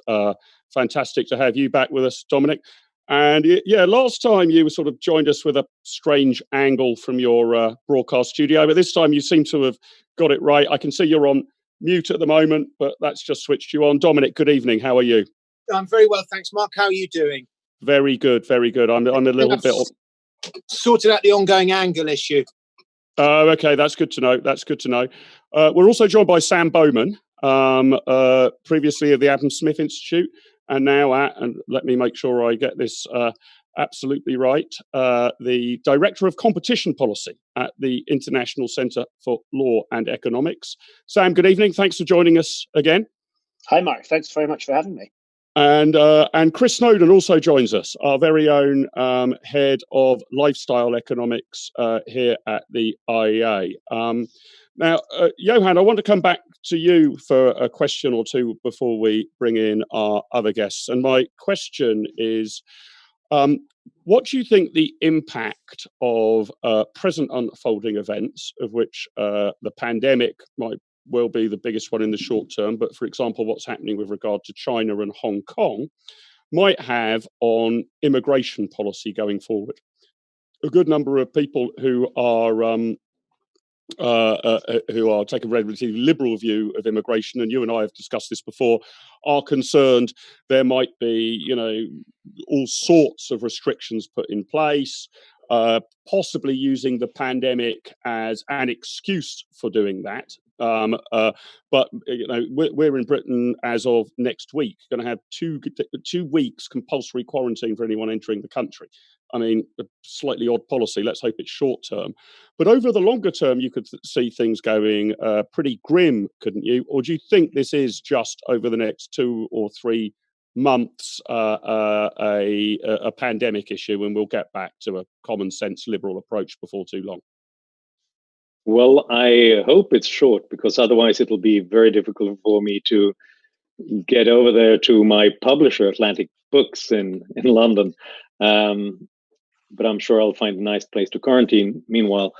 fantastic to have you back with us, Dominic. And yeah, last time you sort of joined us with a strange angle from your broadcast studio, but this time you seem to have got it right. I can see you're on mute at the moment, but that's just switched you on. Dominic, good evening. How are you? I'm very well, thanks, Mark. How are you doing? Very good, very good. I'm a little bit sorted out the ongoing angle issue. Okay, that's good to know. That's good to know. We're also joined by Sam Bowman, previously of the Adam Smith Institute, and now at, and let me make sure I get this absolutely right, the Director of Competition Policy at the International Centre for Law and Economics. Sam, good evening. Thanks for joining us again. Hi, Mark. Thanks very much for having me. And Chris Snowdon also joins us, our very own head of lifestyle economics here at the IEA. Now, Johan, I want to come back to you for a question or two before we bring in our other guests. And my question is, what do you think the impact of present unfolding events, of which the pandemic might will be the biggest one in the short term, but for example, what's happening with regard to China and Hong Kong, might have on immigration policy going forward? A good number of people who are taking a relatively liberal view of immigration, and you and I have discussed this before, are concerned there might be, you know, all sorts of restrictions put in place, possibly using the pandemic as an excuse for doing that. But you know, we're in Britain as of next week going to have 2 weeks compulsory quarantine for anyone entering the country. I mean, a slightly odd policy. Let's hope it's short term. But over the longer term, you could see things going pretty grim, couldn't you? Or do you think this is just over the next 2 or 3 months a pandemic issue, and we'll get back to a common sense liberal approach before too long? Well, I hope it's short, because otherwise it'll be very difficult for me to get over there to my publisher, Atlantic Books, in London. But I'm sure I'll find a nice place to quarantine. Meanwhile,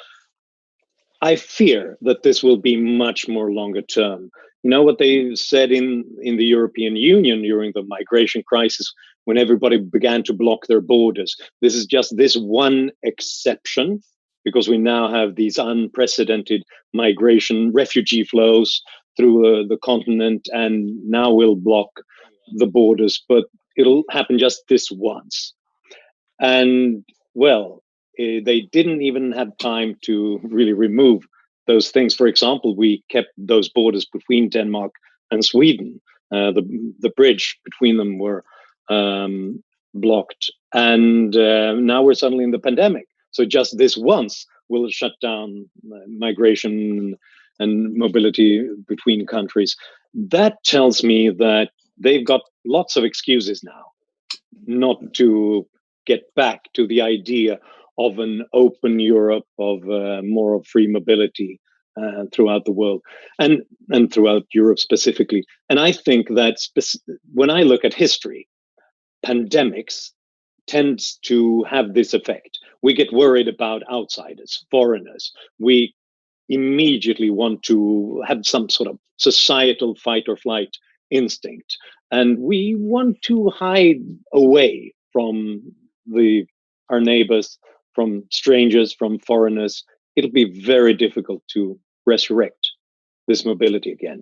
I fear that this will be much more longer term. You know what they said in the European Union during the migration crisis, when everybody began to block their borders? This is just this one exception, because we now have these unprecedented migration, refugee flows through the continent, and now we'll block the borders, but it'll happen just this once. And, well, they didn't even have time to really remove those things. For example, we kept those borders between Denmark and Sweden. The bridge between them were blocked. And now we're suddenly in the pandemic. So just this once will shut down migration and mobility between countries. That tells me that they've got lots of excuses now not to get back to the idea of an open Europe, of more of free mobility throughout the world, and throughout Europe specifically. And I think that when I look at history, pandemics tends to have this effect. We get worried about outsiders, foreigners. We immediately want to have some sort of societal fight or flight instinct. And we want to hide away from our neighbors, from strangers, from foreigners, it'll be very difficult to resurrect this mobility again.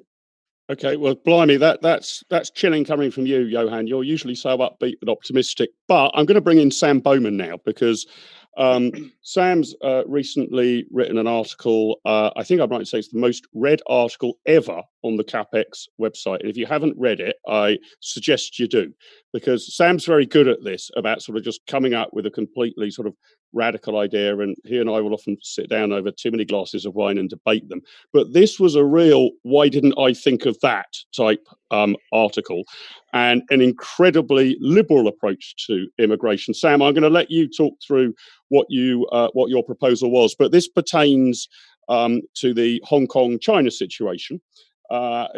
Okay, well, blimey, that's chilling coming from you, Johan. You're usually so upbeat and optimistic. But I'm going to bring in Sam Bowman now, because Sam's recently written an article. I think I might say it's the most read article ever on the CapX website. And if you haven't read it, I suggest you do, because Sam's very good at this, about sort of just coming up with a completely sort of radical idea. And he and I will often sit down over too many glasses of wine and debate them. But this was a real, why didn't I think of that type article, and an incredibly liberal approach to immigration. Sam, I'm going to let you talk through what your proposal was, but this pertains to the Hong Kong China situation. Not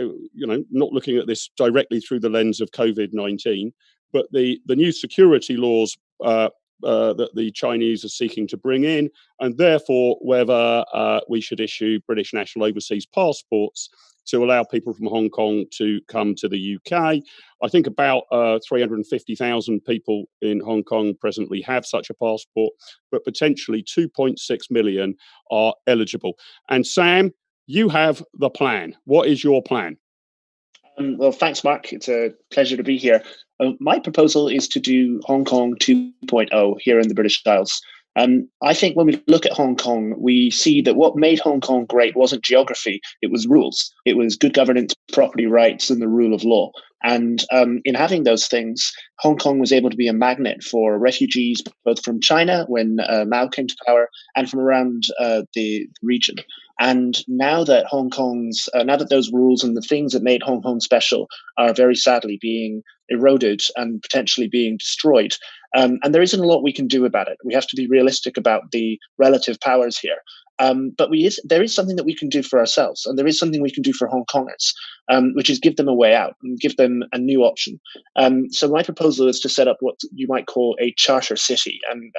looking at this directly through the lens of COVID-19, but the new security laws that the Chinese are seeking to bring in, and therefore whether we should issue British national overseas passports to allow people from Hong Kong to come to the UK. I think about 350,000 people in Hong Kong presently have such a passport, but potentially 2.6 million are eligible. And Sam, you have the plan. What is your plan? Well, thanks, Mark. It's a pleasure to be here. My proposal is to do Hong Kong 2.0 here in the British Isles. I think when we look at Hong Kong, we see that what made Hong Kong great wasn't geography, it was rules. It was good governance, property rights, and the rule of law. And in having those things, Hong Kong was able to be a magnet for refugees, both from China when Mao came to power and from around the region. And now that now that those rules and the things that made Hong Kong special are very sadly being eroded and potentially being destroyed, and there isn't a lot we can do about it. We have to be realistic about the relative powers here. But there is something that we can do for ourselves, and there is something we can do for Hong Kongers, which is give them a way out and give them a new option. So my proposal is to set up what you might call a charter city, and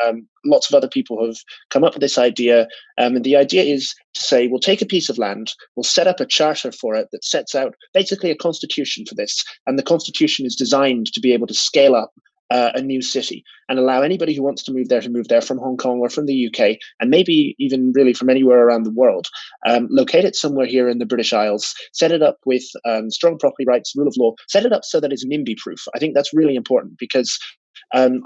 lots of other people have come up with this idea. And the idea is to say, we'll take a piece of land, we'll set up a charter for it that sets out basically a constitution for this, and the constitution is designed to be able to scale up a new city and allow anybody who wants to move there from Hong Kong or from the UK, and maybe even really from anywhere around the world, locate it somewhere here in the British Isles, set it up with strong property rights, rule of law, set it up so that it's NIMBY proof. I think that's really important, because I'm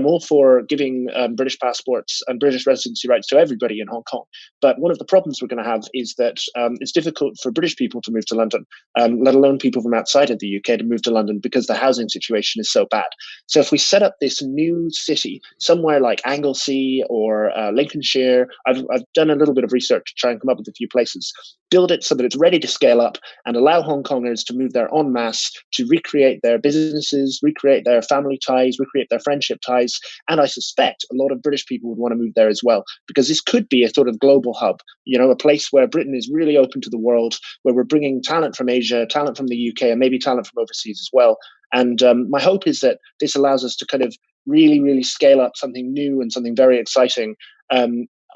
all for giving British passports and British residency rights to everybody in Hong Kong. But one of the problems we're going to have is that it's difficult for British people to move to London, let alone people from outside of the UK to move to London, because the housing situation is so bad. So if we set up this new city somewhere like Anglesey or Lincolnshire, I've done a little bit of research to try and come up with a few places, build it so that it's ready to scale up and allow Hong Kongers to move there en masse, to recreate their businesses, recreate their family ties, recreate their friendship ties. And I suspect a lot of British people would want to move there as well, because this could be a sort of global hub, a place where Britain is really open to the world, where we're bringing talent from Asia, talent from the UK, and maybe talent from overseas as well. And my hope is that this allows us to kind of really, really scale up something new and something very exciting.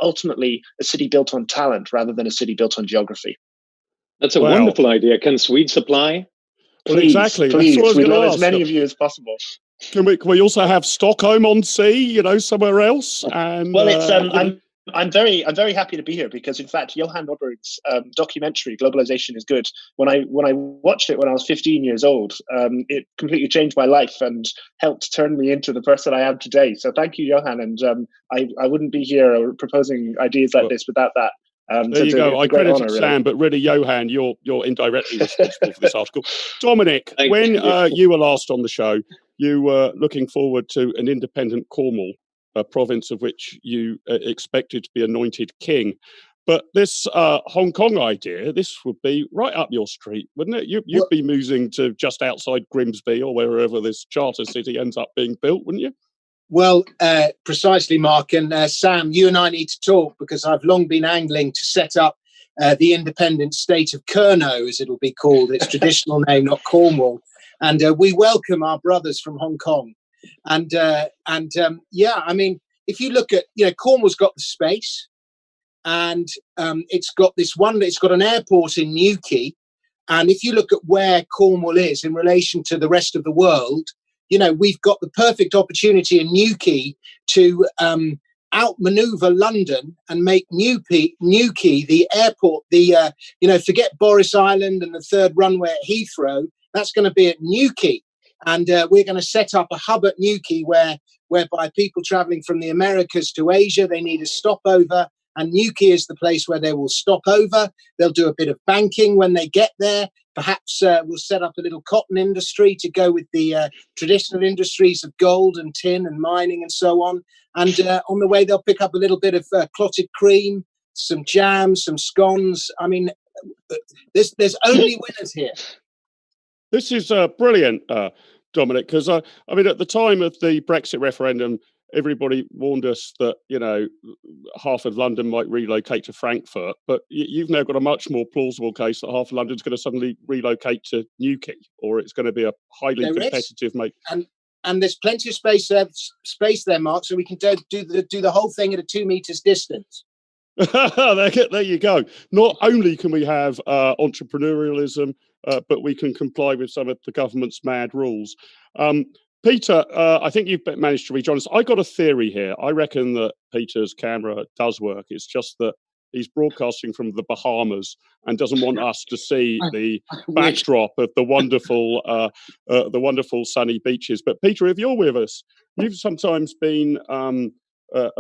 Ultimately, a city built on talent rather than a city built on geography. That's a wonderful idea. Can Swedes apply? Well, exactly. Please. That's what I was We'd going love to ask. as many of you as possible. Can we also have Stockholm on sea, somewhere else? And well, it's I'm very happy to be here, because in fact Johan Norberg's documentary Globalization is Good, when I watched it when I was 15 years old, it completely changed my life and helped turn me into the person I am today. So thank you, Johan, and I wouldn't be here proposing ideas like this without that. There you go. I credited honor, Sam, really. but really, Johan, you're indirectly responsible for this article. Dominic, when you. you were last on the show, you were looking forward to an independent Cornwall, a province of which you expected to be anointed king. But this Hong Kong idea, this would be right up your street, wouldn't it? You'd be moving to just outside Grimsby or wherever this charter city ends up being built, wouldn't you? Well, precisely, Mark. And Sam, you and I need to talk, because I've long been angling to set up the independent state of Kurno, as it'll be called, its traditional name, not Cornwall. And we welcome our brothers from Hong Kong. And I mean, if you look at, Cornwall's got the space, and it's got an airport in Newquay. And if you look at where Cornwall is in relation to the rest of the world, we've got the perfect opportunity in Newquay to outmaneuver London and make Newquay the airport. Forget Boris Island and the third runway at Heathrow. That's going to be at Newquay, and we're going to set up a hub at Newquay whereby people travelling from the Americas to Asia, they need a stopover, and Newquay is the place where they will stop over. They'll do a bit of banking when they get there. Perhaps we'll set up a little cotton industry to go with the traditional industries of gold and tin and mining and so on. And on the way, they'll pick up a little bit of clotted cream, some jam, some scones. I mean, there's only winners here. This is brilliant, Dominic, because I mean, at the time of the Brexit referendum, everybody warned us that, half of London might relocate to Frankfurt, but you've now got a much more plausible case that half of London's going to suddenly relocate to Newquay, or it's going to be a highly competitive make. And there's plenty of space there, Mark, so we can do the whole thing at a 2 meters distance. There you go. Not only can we have entrepreneurialism, but we can comply with some of the government's mad rules. Peter, I think you've managed to rejoin us. I got a theory here. I reckon that Peter's camera does work. It's just that he's broadcasting from the Bahamas and doesn't want us to see the backdrop of the wonderful sunny beaches. But Peter, if you're with us, you've sometimes been a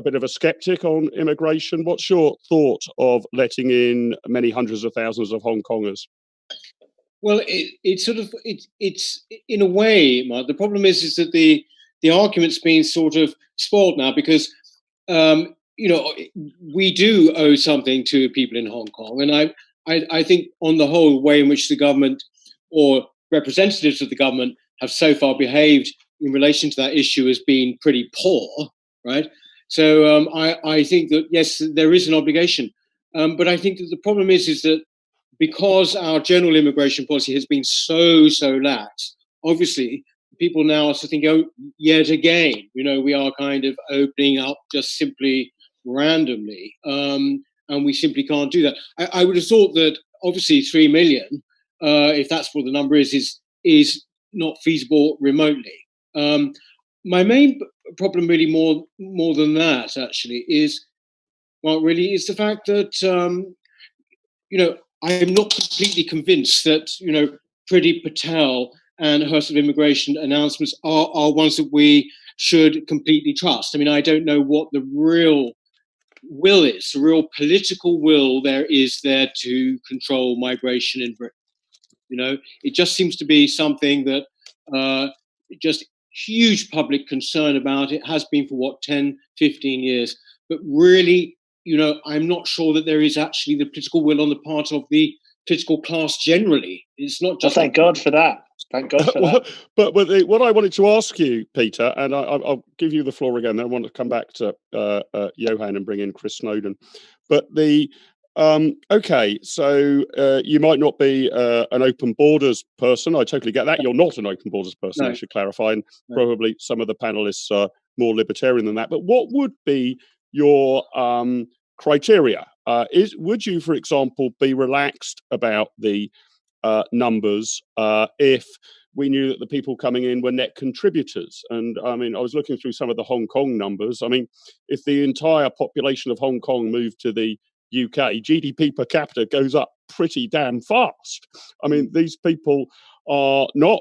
bit of a skeptic on immigration. What's your thought of letting in many hundreds of thousands of Hong Kongers? Well, it's in a way, Mark, the problem is that the argument's been sort of spoiled now because, we do owe something to people in Hong Kong. And I think on the whole, the way in which the government or representatives of the government have so far behaved in relation to that issue has been pretty poor, right? So I think that, yes, there is an obligation. But I think that the problem is that because our general immigration policy has been so lax, obviously people now are thinking, oh, yet again, we are kind of opening up just simply randomly, and we simply can't do that. I would have thought that obviously 3 million, if that's what the number is not feasible remotely. My main problem really more than that actually is the fact that, I'm not completely convinced that, Priti Patel and her sort of immigration announcements are ones that we should completely trust. I mean, I don't know what the real will is, the real political will there is there to control migration in Britain. It just seems to be something that just huge public concern about. It has been for 10, 15 years. But really, I'm not sure that there is actually the political will on the part of the political class generally. It's not just. Well, thank God for that. Thank God for that. But what I wanted to ask you, Peter, and I'll give you the floor again. Then I want to come back to Johan and bring in Chris Snowdon. But okay, so you might not be an open borders person. I totally get that. You're not an open borders person, I should clarify. And probably some of the panelists are more libertarian than that. But what would be your criteria? Would you, for example, be relaxed about the numbers if we knew that the people coming in were net contributors? And I mean, I was looking through some of the Hong Kong numbers. I mean, if the entire population of Hong Kong moved to the UK, GDP per capita goes up pretty damn fast. I mean, these people are not,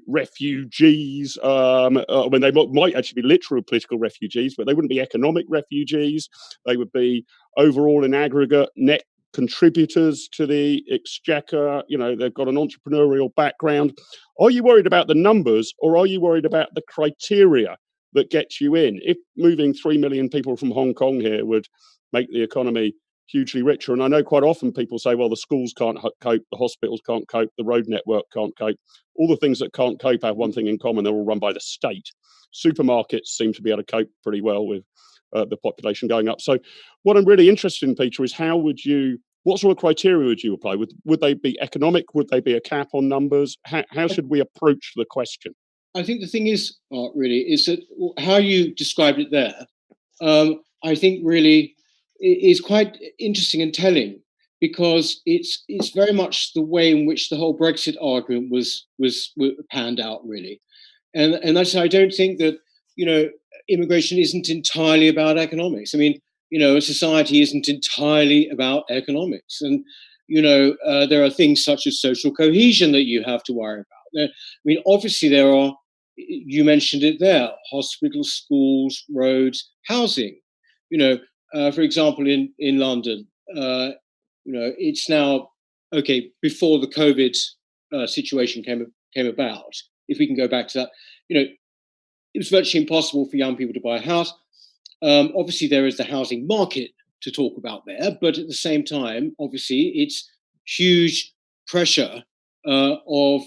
refugees. When they might actually be literal political refugees, but they wouldn't be economic refugees. They would be overall in aggregate net contributors to the exchequer. They've got an entrepreneurial background. Are you worried about the numbers, or are you worried about the criteria that gets you in? If moving 3 million people from Hong Kong here would make the economy hugely richer, and I know quite often people say, well, the schools can't cope, the hospitals can't cope, the road network can't cope. All the things that can't cope have one thing in common: they're all run by the state. Supermarkets seem to be able to cope pretty well with the population going up. So what I'm really interested in, Peter, is what sort of criteria would you apply? Would they be economic? Would they be a cap on numbers? How should we approach the question? I think the thing is, Mark, really, is that how you described it there, I think really is quite interesting and telling, because it's very much the way in which the whole Brexit argument was panned out, really. And that's, I don't think that, immigration isn't entirely about economics. I mean, a society isn't entirely about economics. And, there are things such as social cohesion that you have to worry about. Obviously there are, you mentioned it there, hospitals, schools, roads, housing. For example, in London, it's now, okay, before the COVID situation came about, if we can go back to that, it was virtually impossible for young people to buy a house. Obviously, there is the housing market to talk about there, but at the same time, obviously, it's huge pressure of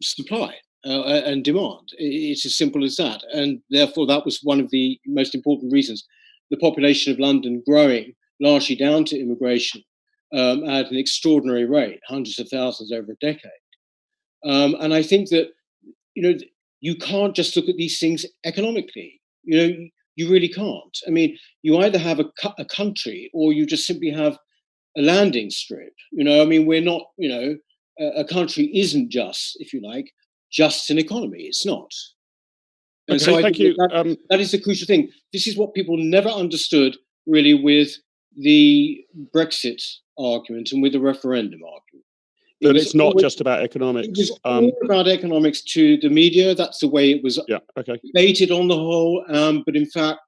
supply and demand. It's as simple as that. And therefore, that was one of the most important reasons. The population of London growing largely down to immigration at an extraordinary rate, hundreds of thousands over a decade. And I think that, you can't just look at these things economically. You really can't. I mean, you either have a country or you just simply have a landing strip. We're not, a country isn't just, if you like, just an economy. It's not. And okay, so thank you. That is the crucial thing. This is what people never understood really with the Brexit argument and with the referendum argument. That it's not just about economics. It was all about economics to the media. That's the way it was debated on the whole. But in fact,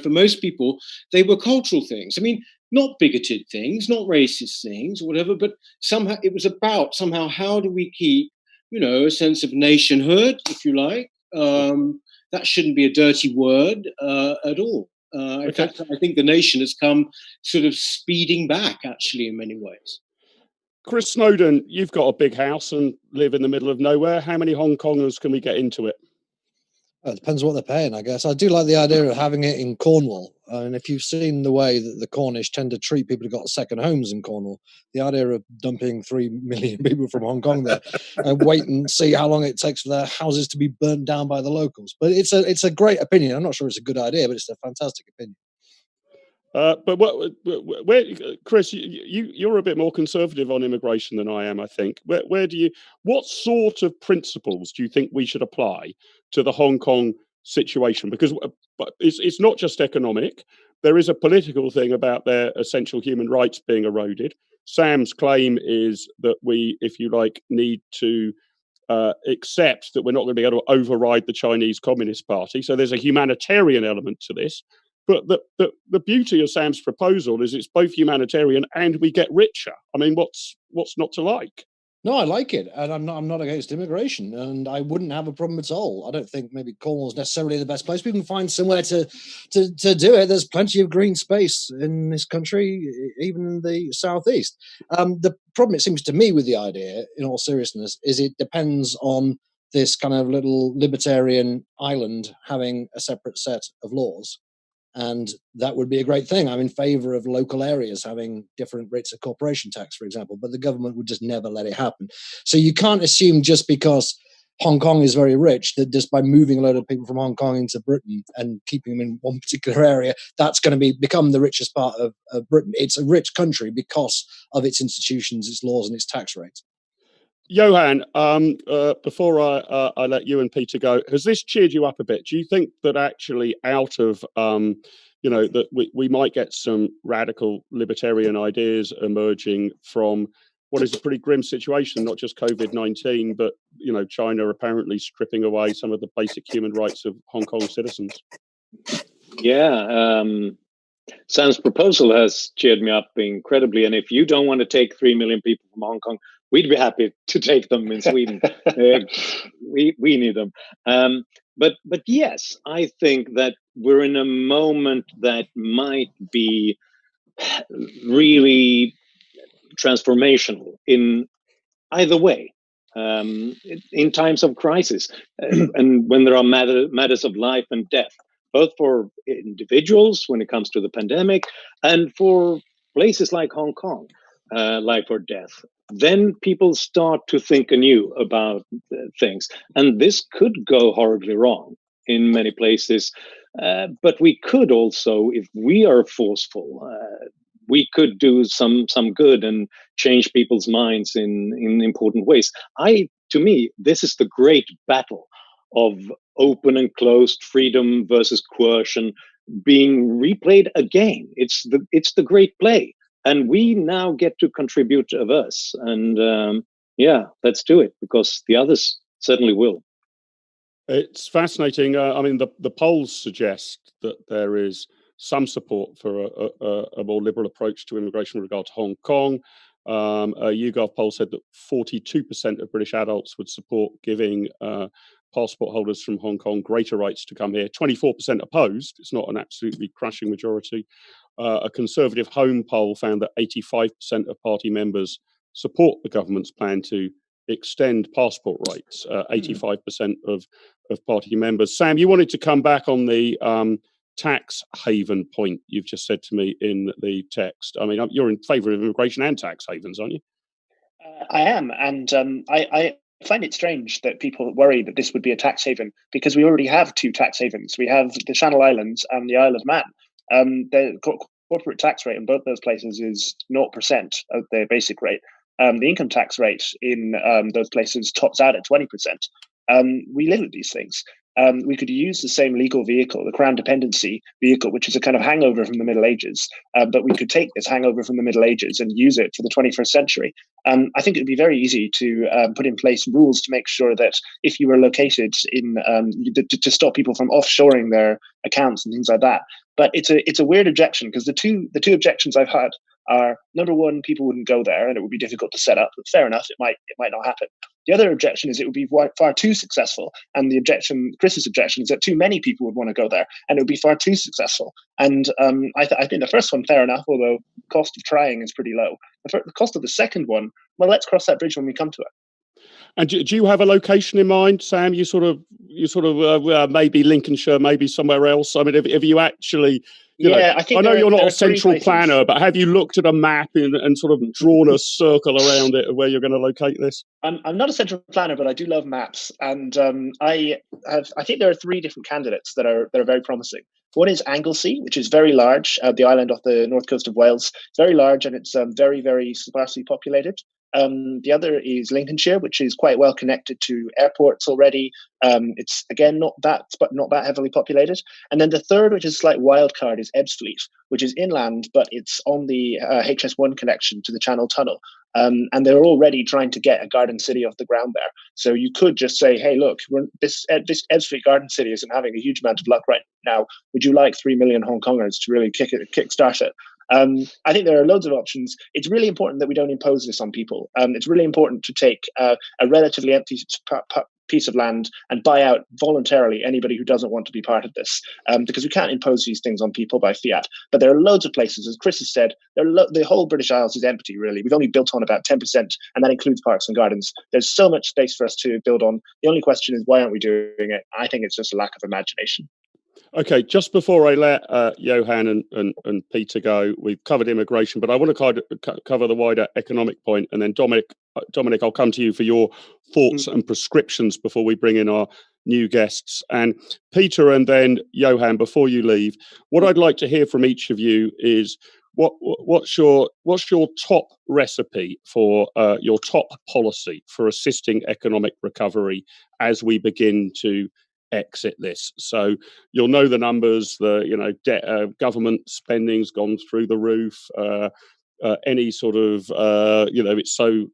for most people, they were cultural things. I mean, not bigoted things, not racist things or whatever, but somehow it was about how do we keep, a sense of nationhood, if you like. That shouldn't be a dirty word at all. In fact, I think the nation has come sort of speeding back, actually, in many ways. Chris Snowdon, you've got a big house and live in the middle of nowhere. How many Hong Kongers can we get into it? Well, it depends what they're paying, I guess. I do like the idea of having it in Cornwall. And if you've seen the way that the Cornish tend to treat people who've got second homes in Cornwall, the idea of dumping 3 million people from Hong Kong there and wait and see how long it takes for their houses to be burnt down by the locals. But it's a great opinion. I'm not sure it's a good idea, but it's a fantastic opinion. But Chris, you're a bit more conservative on immigration than I am, I think. What sort of principles do you think we should apply to the Hong Kong situation? Because it's not just economic. There is a political thing about their essential human rights being eroded. Sam's claim is that we, if you like, need to accept that we're not going to be able to override the Chinese Communist Party. So there's a humanitarian element to this. But the beauty of Sam's proposal is it's both humanitarian and we get richer. I mean, what's not to like? No, I like it, and I'm not against immigration, and I wouldn't have a problem at all. I don't think maybe Cornwall's necessarily the best place. We can find somewhere to do it. There's plenty of green space in this country, even in the southeast. The problem, it seems to me, with the idea, in all seriousness, is it depends on this kind of little libertarian island having a separate set of laws. And that would be a great thing. I'm in favor of local areas having different rates of corporation tax, for example, but the government would just never let it happen. So you can't assume just because Hong Kong is very rich that just by moving a load of people from Hong Kong into Britain and keeping them in one particular area, that's going to become the richest part of Britain. It's a rich country because of its institutions, its laws, and its tax rates. Johan, before I let you and Peter go, has this cheered you up a bit? Do you think that actually out of, that we might get some radical libertarian ideas emerging from what is a pretty grim situation, not just COVID-19, but, China apparently stripping away some of the basic human rights of Hong Kong citizens? Yeah, Sam's proposal has cheered me up incredibly. And if you don't want to take 3 million people from Hong Kong, we'd be happy to take them in Sweden. We need them. But yes, I think that we're in a moment that might be really transformational in either way. In times of crisis and when there are matters of life and death, both for individuals when it comes to the pandemic and for places like Hong Kong, life or death, then people start to think anew about things. And this could go horribly wrong in many places. But we could also, if we are forceful, we could do some good and change people's minds in important ways. To me, this is the great battle of open and closed, freedom versus coercion being replayed again. It's the great play, and we now get to contribute of us. And let's do it, because the others certainly will. It's fascinating. I mean, the polls suggest that there is some support for a more liberal approach to immigration with regard to Hong Kong. A YouGov poll said that 42% of British adults would support giving passport holders from Hong Kong greater rights to come here. 24% opposed. It's not an absolutely crushing majority. A Conservative Home poll found that 85% of party members support the government's plan to extend passport rights. 85% of party members. Sam, you wanted to come back on the tax haven point you've just said to me in the text. I mean, you're in favour of immigration and tax havens, aren't you? I am, and I find it strange that people worry that this would be a tax haven, because we already have two tax havens. We have the Channel Islands and the Isle of Man. The corporate tax rate in both those places is 0% of their basic rate. The income tax rate in those places tops out at 20%. We live with these things. We could use the same legal vehicle, the Crown dependency vehicle, which is a kind of hangover from the Middle Ages, but we could take this hangover from the Middle Ages and use it for the 21st century. I think it would be very easy to put in place rules to make sure that if you were located in, to stop people from offshoring their accounts and things like that. But it's a weird objection, because the two objections I've had are, number one, people wouldn't go there and it would be difficult to set up. But fair enough, it might not happen. The other objection is it would be far too successful, and Chris's objection is that too many people would want to go there and it would be far too successful. And I think the first one, fair enough, although the cost of trying is pretty low. The cost of the second one, well, let's cross that bridge when we come to it. And do you have a location in mind, Sam? You sort of maybe Lincolnshire, maybe somewhere else. I mean, have you actually? I know you're not a central planner, but have you looked at a map and sort of drawn a circle around it of where you're going to locate this? I'm not a central planner, but I do love maps, and I think there are three different candidates that are very promising. One is Anglesey, which is very large, the island off the north coast of Wales. It's very large, and it's very, very sparsely populated. The other is Lincolnshire, which is quite well connected to airports already. It's again not that heavily populated. And then the third, which is a slight wild card, is Ebbsfleet, which is inland, but it's on the HS1 connection to the Channel Tunnel. And they're already trying to get a garden city off the ground there. So you could just say, hey, look, this Ebbsfleet garden city isn't having a huge amount of luck right now. Would you like 3 million Hong Kongers to really kickstart it? I think there are loads of options. It's really important that we don't impose this on people. It's really important to take a relatively empty piece of land and buy out voluntarily anybody who doesn't want to be part of this, because we can't impose these things on people by fiat. But there are loads of places, as Chris has said, the whole British Isles is empty, really. We've only built on about 10%, and that includes parks and gardens. There's so much space for us to build on. The only question is, why aren't we doing it? I think it's just a lack of imagination. Okay, just before I let Johan and Peter go, we've covered immigration, but I want to cover the wider economic point. And then Dominic, I'll come to you for your thoughts and prescriptions before we bring in our new guests. And Peter and then Johan, before you leave, what I'd like to hear from each of you is what's your top recipe for your top policy for assisting economic recovery as we begin to exit this. So you'll know the numbers. Government spending's gone through the roof. Any sort of it's so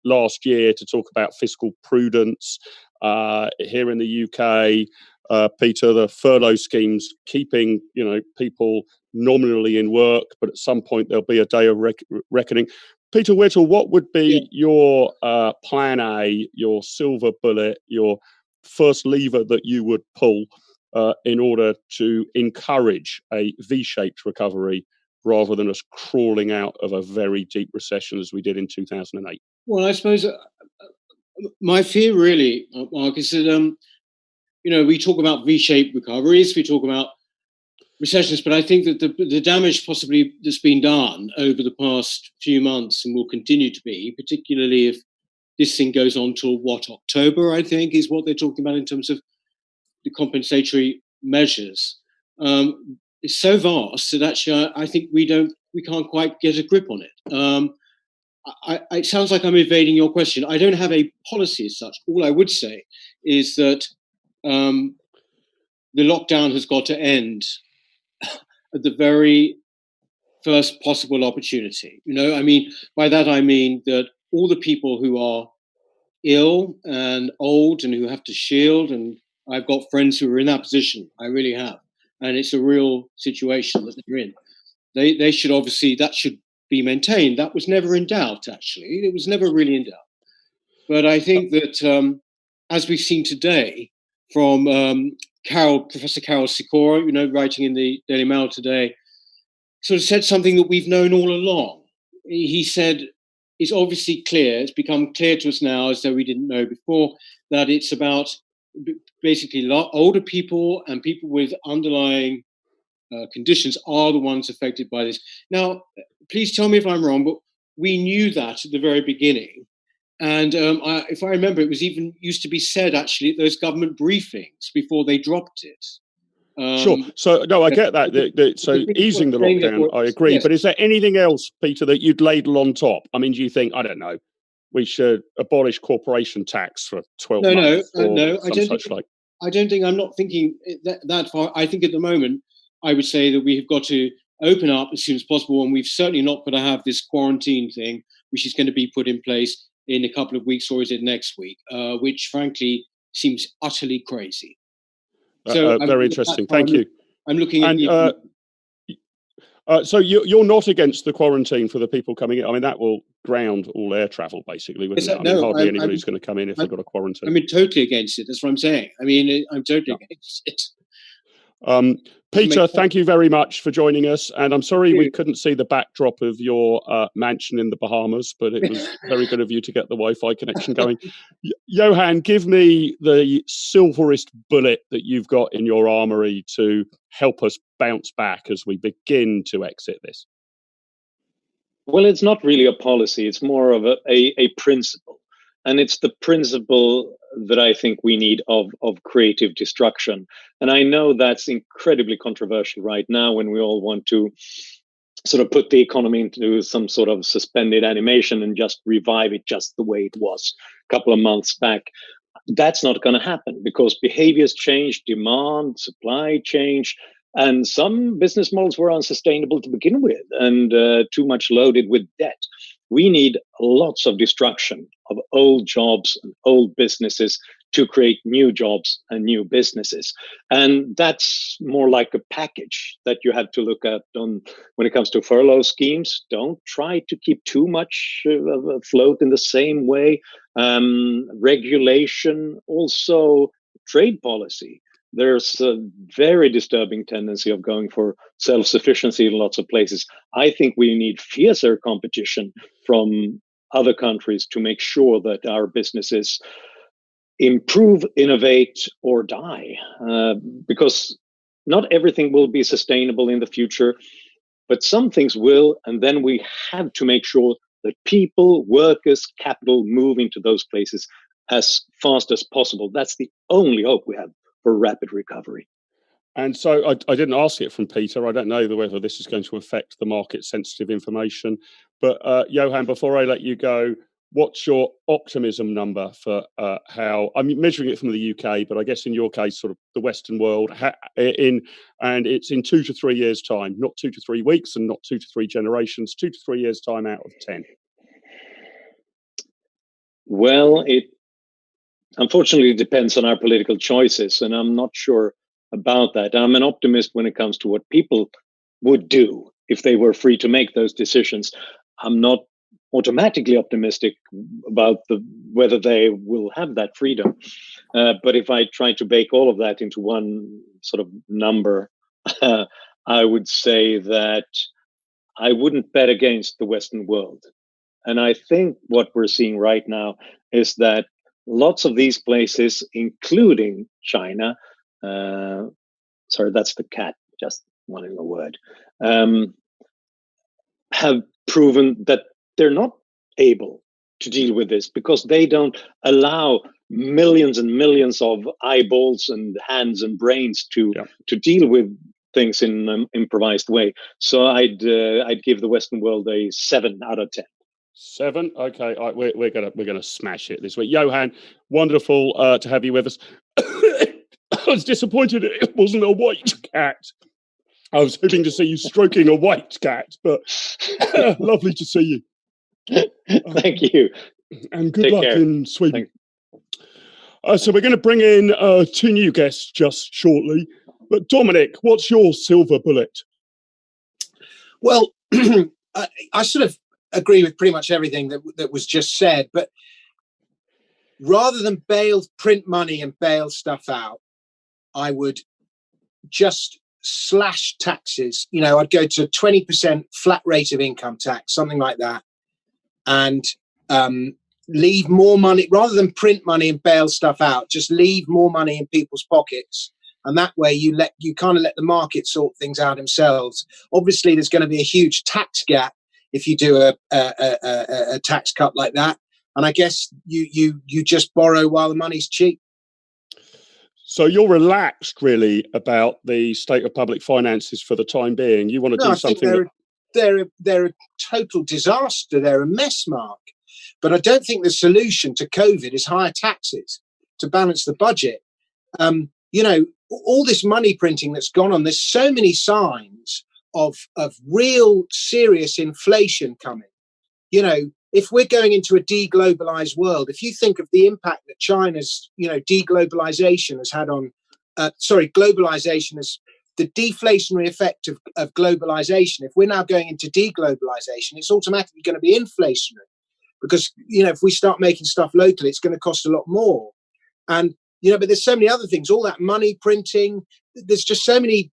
last year to talk about fiscal prudence here in the UK. Peter, the furlough schemes keeping people nominally in work, but at some point there'll be a day of reckoning. Peter Whittle, what would be your plan A, your silver bullet, your first lever that you would pull in order to encourage a V-shaped recovery rather than us crawling out of a very deep recession as we did in 2008? Well, I suppose my fear really, Mark, is that, we talk about V-shaped recoveries, we talk about recessions, but I think that the damage possibly that's been done over the past few months and will continue to be, particularly if this thing goes on till October, I think, is what they're talking about in terms of the compensatory measures. It's so vast that actually I think we can't quite get a grip on it. It sounds like I'm evading your question. I don't have a policy as such. All I would say is that the lockdown has got to end at the very first possible opportunity. I mean, by that I mean that all the people who are ill and old and who have to shield, and I've got friends who are in that position, I really have, and it's a real situation that they're in. They should obviously, that should be maintained. That was never in doubt, actually. It was never really in doubt. But I think that, as we've seen today from Professor Carol Sikora, writing in the Daily Mail today, sort of said something that we've known all along. He said, it's obviously clear, it's become clear to us now, as though we didn't know before, that it's about basically older people and people with underlying conditions are the ones affected by this. Now, please tell me if I'm wrong, but we knew that at the very beginning. And if I remember, it was even used to be said, actually, at those government briefings before they dropped it. Sure. So, no, I get that. So easing the lockdown, I agree. Yes. But is there anything else, Peter, that you'd ladle on top? I mean, do you think, I don't know, we should abolish corporation tax for 12 months? No, I don't think, I'm not thinking that far. I think at the moment, I would say that we've got to open up as soon as possible. And we've certainly not got to have this quarantine thing, which is going to be put in place in a couple of weeks, or is it next week, which frankly seems utterly crazy. So very interesting. Thank you. I'm looking at so you're not against the quarantine for the people coming in? I mean, that will ground all air travel, basically, wouldn't it? I mean, hardly anybody's going to come in if they've got a quarantine. I mean, totally against it. That's what I'm saying. I mean, I'm totally against it. Peter, thank you very much for joining us. And I'm sorry we couldn't see the backdrop of your mansion in the Bahamas, but it was very good of you to get the Wi-Fi connection going. Johan, give me the silverest bullet that you've got in your armory to help us bounce back as we begin to exit this. Well, it's not really a policy. It's more of a principle. And it's the principle that I think we need of creative destruction. And I know that's incredibly controversial right now when we all want to sort of put the economy into some sort of suspended animation and just revive it just the way it was a couple of months back. That's not going to happen because behaviors change, demand, supply change, and some business models were unsustainable to begin with and too much loaded with debt. We need lots of destruction of old jobs and old businesses to create new jobs and new businesses. And that's more like a package that you have to look at when it comes to furlough schemes. Don't try to keep too much afloat in the same way. Regulation, also trade policy. There's a very disturbing tendency of going for self-sufficiency in lots of places. I think we need fiercer competition from other countries to make sure that our businesses improve, innovate, or die. Because not everything will be sustainable in the future, but some things will. And then we have to make sure that people, workers, capital move into those places as fast as possible. That's the only hope we have for rapid recovery. And so I didn't ask it from Peter. I don't know whether this is going to affect the market sensitive information. But Johan, before I let you go, what's your optimism number for how, I'm measuring it from the UK, but I guess in your case, sort of the Western world, and it's in 2 to 3 years' time, not 2 to 3 weeks and not 2 to 3 generations, 2 to 3 years' time out of 10. Well, it unfortunately depends on our political choices, and I'm not sure about that. I'm an optimist when it comes to what people would do if they were free to make those decisions. I'm not automatically optimistic about whether they will have that freedom. But if I try to bake all of that into one sort of number, I would say that I wouldn't bet against the Western world. And I think what we're seeing right now is that lots of these places, including China, sorry, that's the cat, just wanting a word, have proven that they're not able to deal with this because they don't allow millions and millions of eyeballs and hands and brains to deal with things in an improvised way. So I'd give the Western world a 7 out of 10. 7. Okay, we're gonna smash it this week. Johan, wonderful to have you with us. was disappointed it wasn't a white cat. I was hoping to see you stroking a white cat, but lovely to see you. Thank you. And good Take luck care. in Sweden. So we're going to bring in 2 new guests just shortly. But Dominic, what's your silver bullet? Well, I sort of agree with pretty much everything that was just said. But rather than print money and bail stuff out, I would just slash taxes. You know, I'd go to 20% flat rate of income tax, something like that, and leave more money, rather than print money and bail stuff out, just leave more money in people's pockets. And that way you kind of let the market sort things out themselves. Obviously, there's going to be a huge tax gap if you do a tax cut like that. And I guess you just borrow while the money's cheap. So you're relaxed, really, about the state of public finances for the time being. You want to do something. They're a total disaster. They're a mess, Mark. But I don't think the solution to COVID is higher taxes to balance the budget. You know, all this money printing that's gone on, there's so many signs of real serious inflation coming. You know, if we're going into a deglobalized world, if you think of the impact that China's, deglobalization has had on, globalization is the deflationary effect of globalization. If we're now going into deglobalization, it's automatically going to be inflationary because, if we start making stuff locally, it's going to cost a lot more. And, but there's so many other things, all that money printing, there's just so many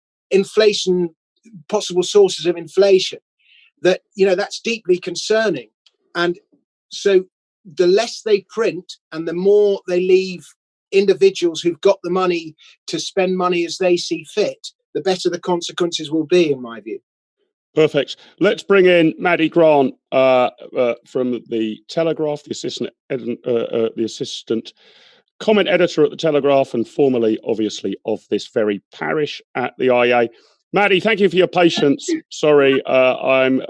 possible sources of inflation that, that's deeply concerning. And so the less they print and the more they leave individuals who've got the money to spend money as they see fit, the better the consequences will be, in my view. Perfect. Let's bring in Maddie Grant from the Telegraph, the assistant comment editor at the Telegraph, and formerly, obviously, of this very parish at the IA. Maddie, thank you for your patience. Sorry, I'm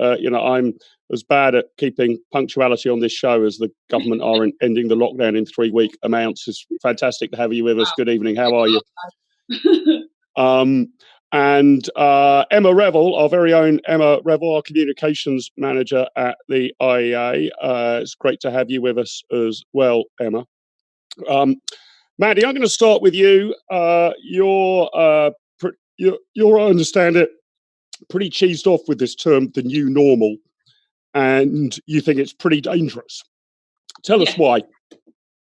as bad at keeping punctuality on this show as the government are ending the lockdown in 3-week amounts. It's fantastic to have you with us. Good evening. How are you? And Emma Revell, our very own Emma Revell, our communications manager at the IEA. It's great to have you with us as well, Emma. Maddie, I'm going to start with you. You're, I understand it, pretty cheesed off with this term, the new normal, and you think it's pretty dangerous. Tell us why.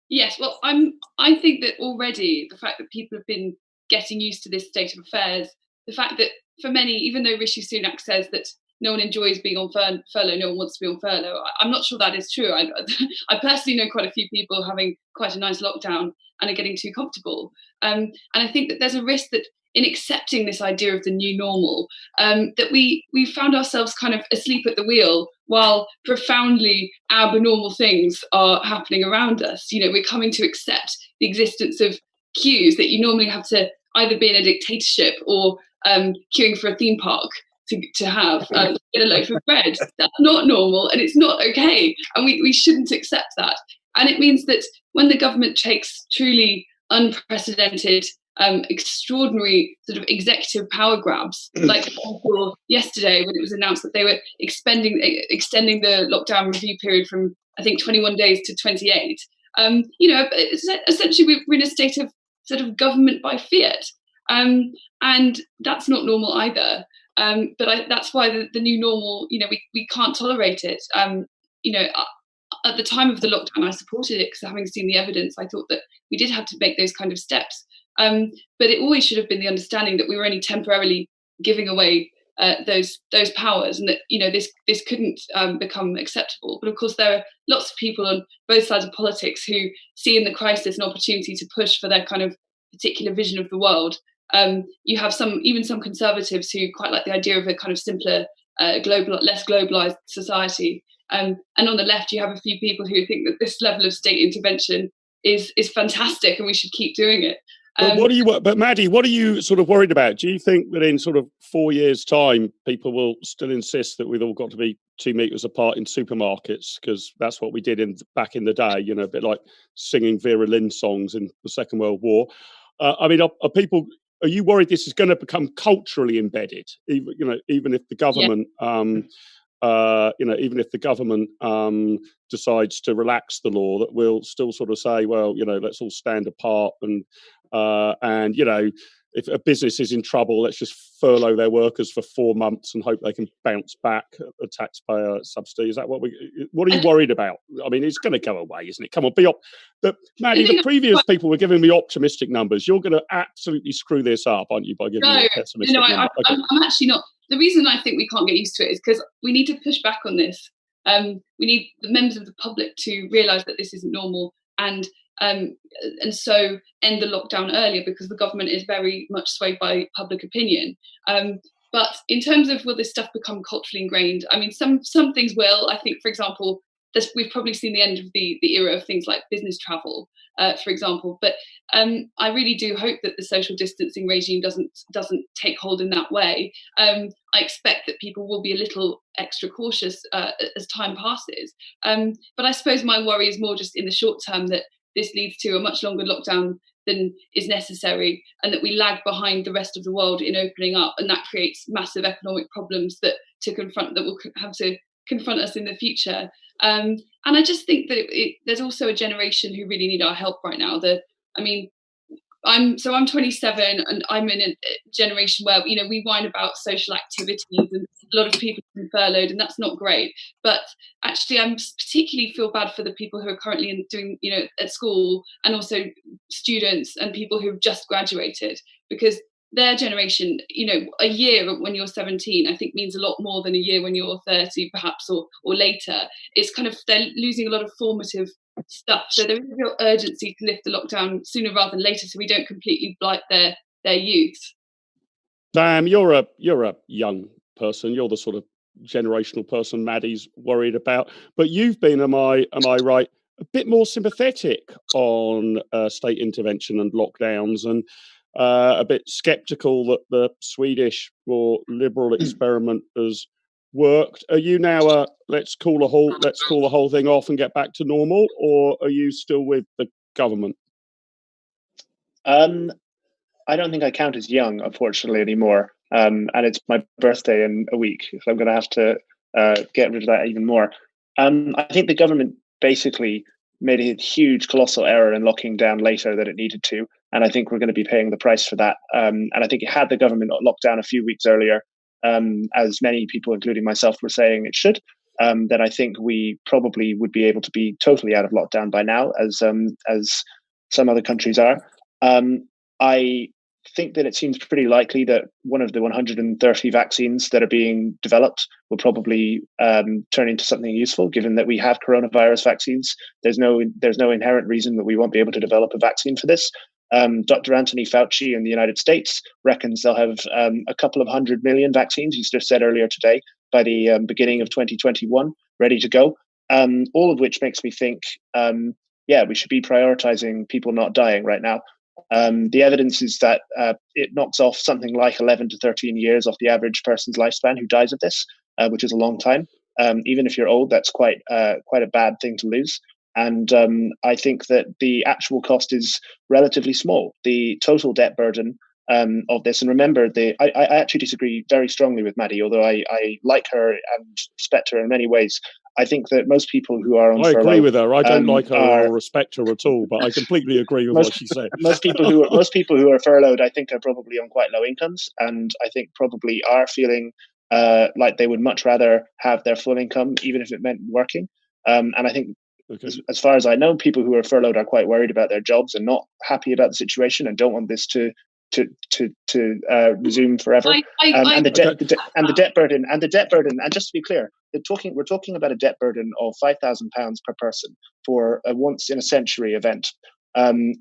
Yes, well, I think that already the fact that people have been getting used to this state of affairs, the fact that for many, even though Rishi Sunak says that no one enjoys being on furlough, no one wants to be on furlough, I'm not sure that is true. I personally know quite a few people having quite a nice lockdown and are getting too comfortable. And I think that there's a risk that in accepting this idea of the new normal, that we found ourselves kind of asleep at the wheel while profoundly abnormal things are happening around us. We're coming to accept the existence of queues that you normally have to either be in a dictatorship or queuing for a theme park to have get a loaf of bread. That's not normal and it's not okay. And we shouldn't accept that. And it means that when the government takes truly unprecedented, extraordinary sort of executive power grabs, like yesterday when it was announced that they were extending the lockdown review period from, I think, 21 days to 28. Essentially we're in a state of sort of government by fiat. And that's not normal either. But that's why the new normal, we can't tolerate it. At the time of the lockdown, I supported it because having seen the evidence, I thought that we did have to make those kind of steps. But it always should have been the understanding that we were only temporarily giving away those powers, and that this couldn't become acceptable. But of course, there are lots of people on both sides of politics who see in the crisis an opportunity to push for their kind of particular vision of the world. You have some conservatives who quite like the idea of a kind of simpler, less globalized society. And on the left, you have a few people who think that this level of state intervention is fantastic and we should keep doing it. But Maddie, what are you sort of worried about? Do you think that in sort of 4 years' time, people will still insist that we've all got to be 2 meters apart in supermarkets? Because that's what we did back in the day, a bit like singing Vera Lynn songs in the Second World War. I mean, are people? Are you worried this is going to become culturally embedded? Even if the government, even if the government decides to relax the law, that we'll still sort of say, well, let's all stand apart, and if a business is in trouble, let's just furlough their workers for 4 months and hope they can bounce back a taxpayer subsidy. Is that what are you worried about? I mean, it's going to go away, isn't it? Come on, But Maddie, the previous people were giving me optimistic numbers. You're going to absolutely screw this up, aren't you, by giving me a pessimistic number? I'm actually not. The reason I think we can't get used to it is because we need to push back on this. We need the members of the public to realise that this isn't normal, and so end the lockdown earlier, because the government is very much swayed by public opinion. But in terms of will this stuff become culturally ingrained, I mean, some things will. I think, for example, we've probably seen the end of the era of things like business travel, for example. But I really do hope that the social distancing regime doesn't take hold in that way. I expect that people will be a little extra cautious as time passes. But I suppose my worry is more just in the short term, that this leads to a much longer lockdown than is necessary, and that we lag behind the rest of the world in opening up, and that creates massive economic problems that will have to confront us in the future. And I just think that there's also a generation who really need our help right now. I'm 27, and I'm in a generation where we whine about social activities, and a lot of people have been furloughed, and that's not great. But actually, I particularly feel bad for the people who are currently doing at school, and also students and people who've just graduated, because their generation, a year when you're 17, I think means a lot more than a year when you're 30, perhaps, or later. It's kind of, they're losing a lot of formative stuff. So there is a real urgency to lift the lockdown sooner rather than later, so we don't completely blight their youth. Sam, you're a young person. You're the sort of generational person Maddie's worried about. But you've been, am I right, a bit more sympathetic on state intervention and lockdowns, and a bit sceptical that the Swedish more liberal experiment has worked. Are you now let's call a halt, let's call the whole thing off and get back to normal, or are you still with the government? I don't think I count as young, unfortunately, anymore. And it's my birthday in a week, so I'm going to have to get rid of that even more. I think the government basically made a huge, colossal error in locking down later than it needed to. And I think we're going to be paying the price for that. And I think had the government locked down a few weeks earlier, as many people, including myself, were saying it should, then I think we probably would be able to be totally out of lockdown by now, as some other countries are. I think that it seems pretty likely that one of the 130 vaccines that are being developed will probably turn into something useful, given that we have coronavirus vaccines. There's no inherent reason that we won't be able to develop a vaccine for this. Dr. Anthony Fauci in the United States reckons they'll have a couple of 100 million vaccines, he just said earlier today, by the beginning of 2021, ready to go. All of which makes me think, we should be prioritizing people not dying right now. The evidence is that it knocks off something like 11 to 13 years off the average person's lifespan who dies of this, which is a long time. Even if you're old, that's quite a bad thing to lose. And I think that the actual cost is relatively small. The total debt burden of this, and remember, I actually disagree very strongly with Maddie, although I like her and respect her in many ways. I think that most people who are on furlough, agree with her. I don't like her or respect her at all, but I completely agree with what she said. Most people who are furloughed, I think, are probably on quite low incomes, and I think probably are feeling like they would much rather have their full income, even if it meant working. And I think, as far as I know, people who are furloughed are quite worried about their jobs and not happy about the situation and don't want this to resume forever. And the debt burden, and just to be clear, we're talking about a debt burden of £5,000 per person for a once in a century event.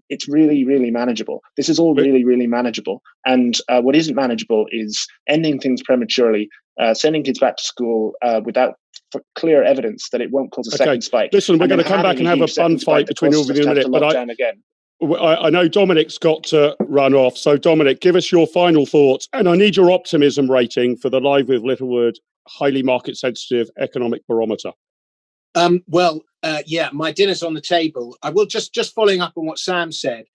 It's really, really manageable. This is all really, really manageable. And what isn't manageable is ending things prematurely, sending kids back to school without clear evidence that it won't cause a second spike. Listen, we're going to come back and have a fun fight between all of you in a minute, but I know Dominic's got to run off. So, Dominic, give us your final thoughts. And I need your optimism rating for the Live with Littlewood highly market-sensitive economic barometer. My dinner's on the table. I will just following up on what Sam said.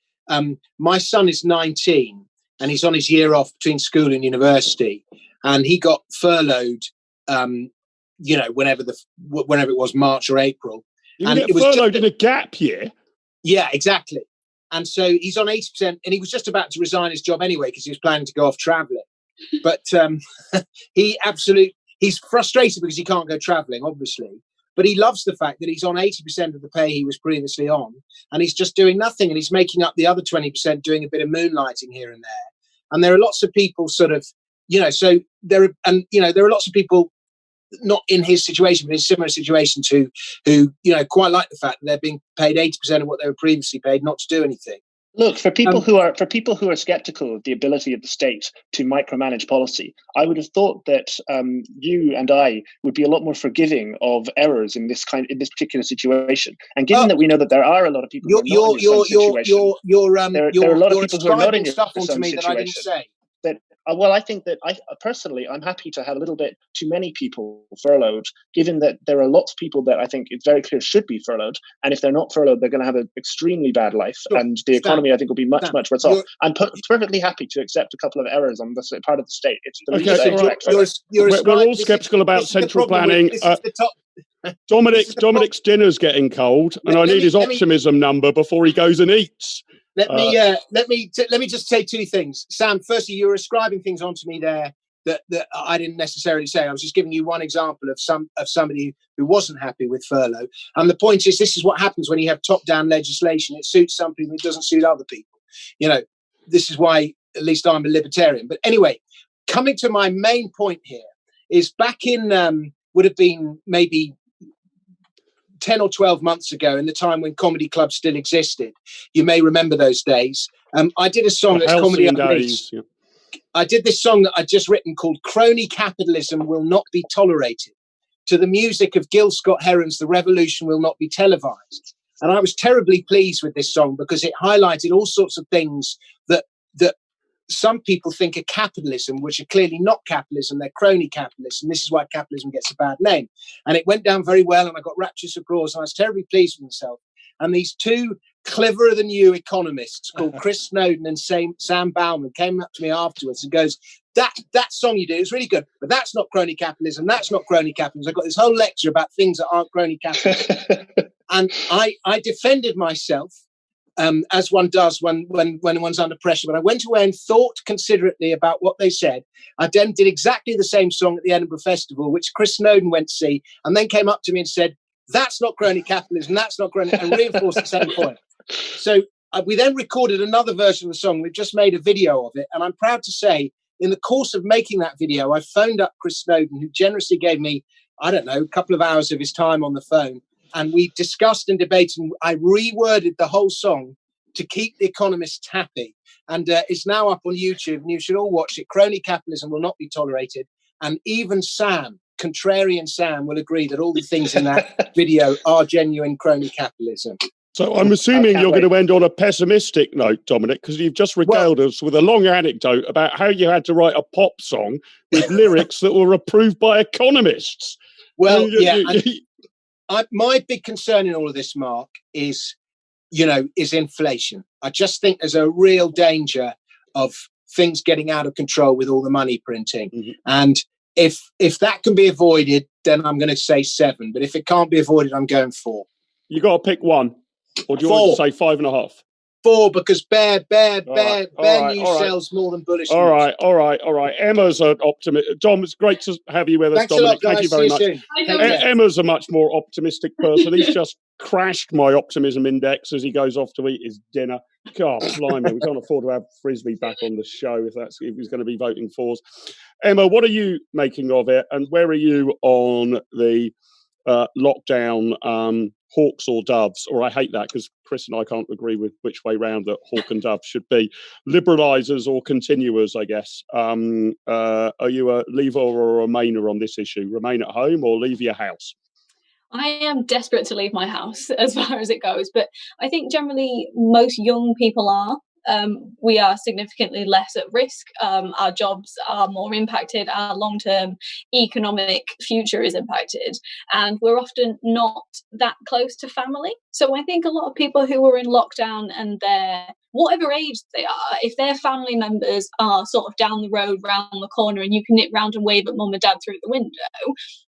My son is 19 and he's on his year off between school and university, and he got furloughed, whenever it was, March or April. You can get furloughed in a gap year. Yeah, exactly. And so he's on 80%, and he was just about to resign his job anyway because he was planning to go off travelling. But he's frustrated because he can't go travelling, obviously. But he loves the fact that he's on 80% of the pay he was previously on, and he's just doing nothing, and he's making up the other 20% doing a bit of moonlighting here and there. And there are lots of people there are lots of people not in his situation, but in a similar situation who quite like the fact that they're being paid 80% of what they were previously paid not to do anything. Look, for people who are skeptical of the ability of the state to micromanage policy, I would have thought that you and I would be a lot more forgiving of errors in this particular situation. And given that we know that there are a lot of people who are not in your situation, there are a lot of people who are not in your situation. That I didn't say. Well, I think that I'm happy to have a little bit too many people furloughed, given that there are lots of people that I think it's very clear should be furloughed. And if they're not furloughed, they're going to have an extremely bad life. Sure. And the economy, I think, will be much worse off. I'm perfectly happy to accept a couple of errors on this part of the state. It's the least We're all sceptical about central planning. Dominic's dinner's getting cold, and I need his optimism number before he goes and eats. Let me just say two things. Sam, firstly, you were ascribing things onto me there that I didn't necessarily say. I was just giving you one example of somebody who wasn't happy with furlough. And the point is, this is what happens when you have top-down legislation. It suits some people, it doesn't suit other people. This is why at least I'm a libertarian. But anyway, coming to my main point here is back in would have been maybe 10 or 12 months ago, in the time when comedy clubs still existed. You may remember those days. I did a song that's Comedy Unleashed. I did this song that I'd just written called Crony Capitalism Will Not Be Tolerated, to the music of Gil Scott-Heron's The Revolution Will Not Be Televised. And I was terribly pleased with this song because it highlighted all sorts of things that some people think are capitalism, which are clearly not capitalism. They're crony capitalism. This is why capitalism gets a bad name. And it went down very well, and I got rapturous applause, and I was terribly pleased with myself. And these two cleverer than you economists called Chris Snowdon and Sam Bowman came up to me afterwards and goes, that song you do is really good, but that's not crony capitalism. That's not crony capitalism. I got this whole lecture about things that aren't crony capitalism. And I defended myself, as one does when one's under pressure. But I went away and thought considerately about what they said. I then did exactly the same song at the Edinburgh Festival, which Chris Snowdon went to see, and then came up to me and said, that's not crony capitalism, that's not crony, and reinforced the same point. So we then recorded another version of the song. We've just made a video of it. And I'm proud to say, in the course of making that video, I phoned up Chris Snowdon, who generously gave me, a couple of hours of his time on the phone. And we discussed and debated, and I reworded the whole song to keep the economists happy. And it's now up on YouTube, and you should all watch it. Crony Capitalism Will Not Be Tolerated. And even Sam, contrarian Sam, will agree that all the things in that video are genuine crony capitalism. So I'm assuming you're going to end on a pessimistic note, Dominic, because you've just regaled us with a long anecdote about how you had to write a pop song with lyrics that were approved by economists. Well, my big concern in all of this, Mark, is inflation. I just think there's a real danger of things getting out of control with all the money printing. Mm-hmm. And if that can be avoided, then I'm going to say 7. But if it can't be avoided, I'm going 4. You got to pick one. Or do you want to say 5.5? 4, because Bear News sells more than Bullish News. All right. Emma's an optimist. Dom, it's great to have you with us, Dominic. Thank you very much. Emma's a much more optimistic person. He's just crashed my optimism index as he goes off to eat his dinner. God, blimey, we can't afford to have Frisby back on the show if he's going to be voting for us. Emma, what are you making of it, and where are you on the lockdown? Hawks or doves, or I hate that because Chris and I can't agree with which way round that hawk and dove should be. Liberalisers or continuers, I guess. Are you a leaver or a remainer on this issue? Remain at home or leave your house? I am desperate to leave my house as far as it goes, but I think generally most young people are. We are significantly less at risk. Our jobs are more impacted. Our long-term economic future is impacted, and we're often not that close to family. So I think a lot of people who are in lockdown and their whatever age they are, if their family members are sort of down the road, round the corner, and you can nip round and wave at mum and dad through the window,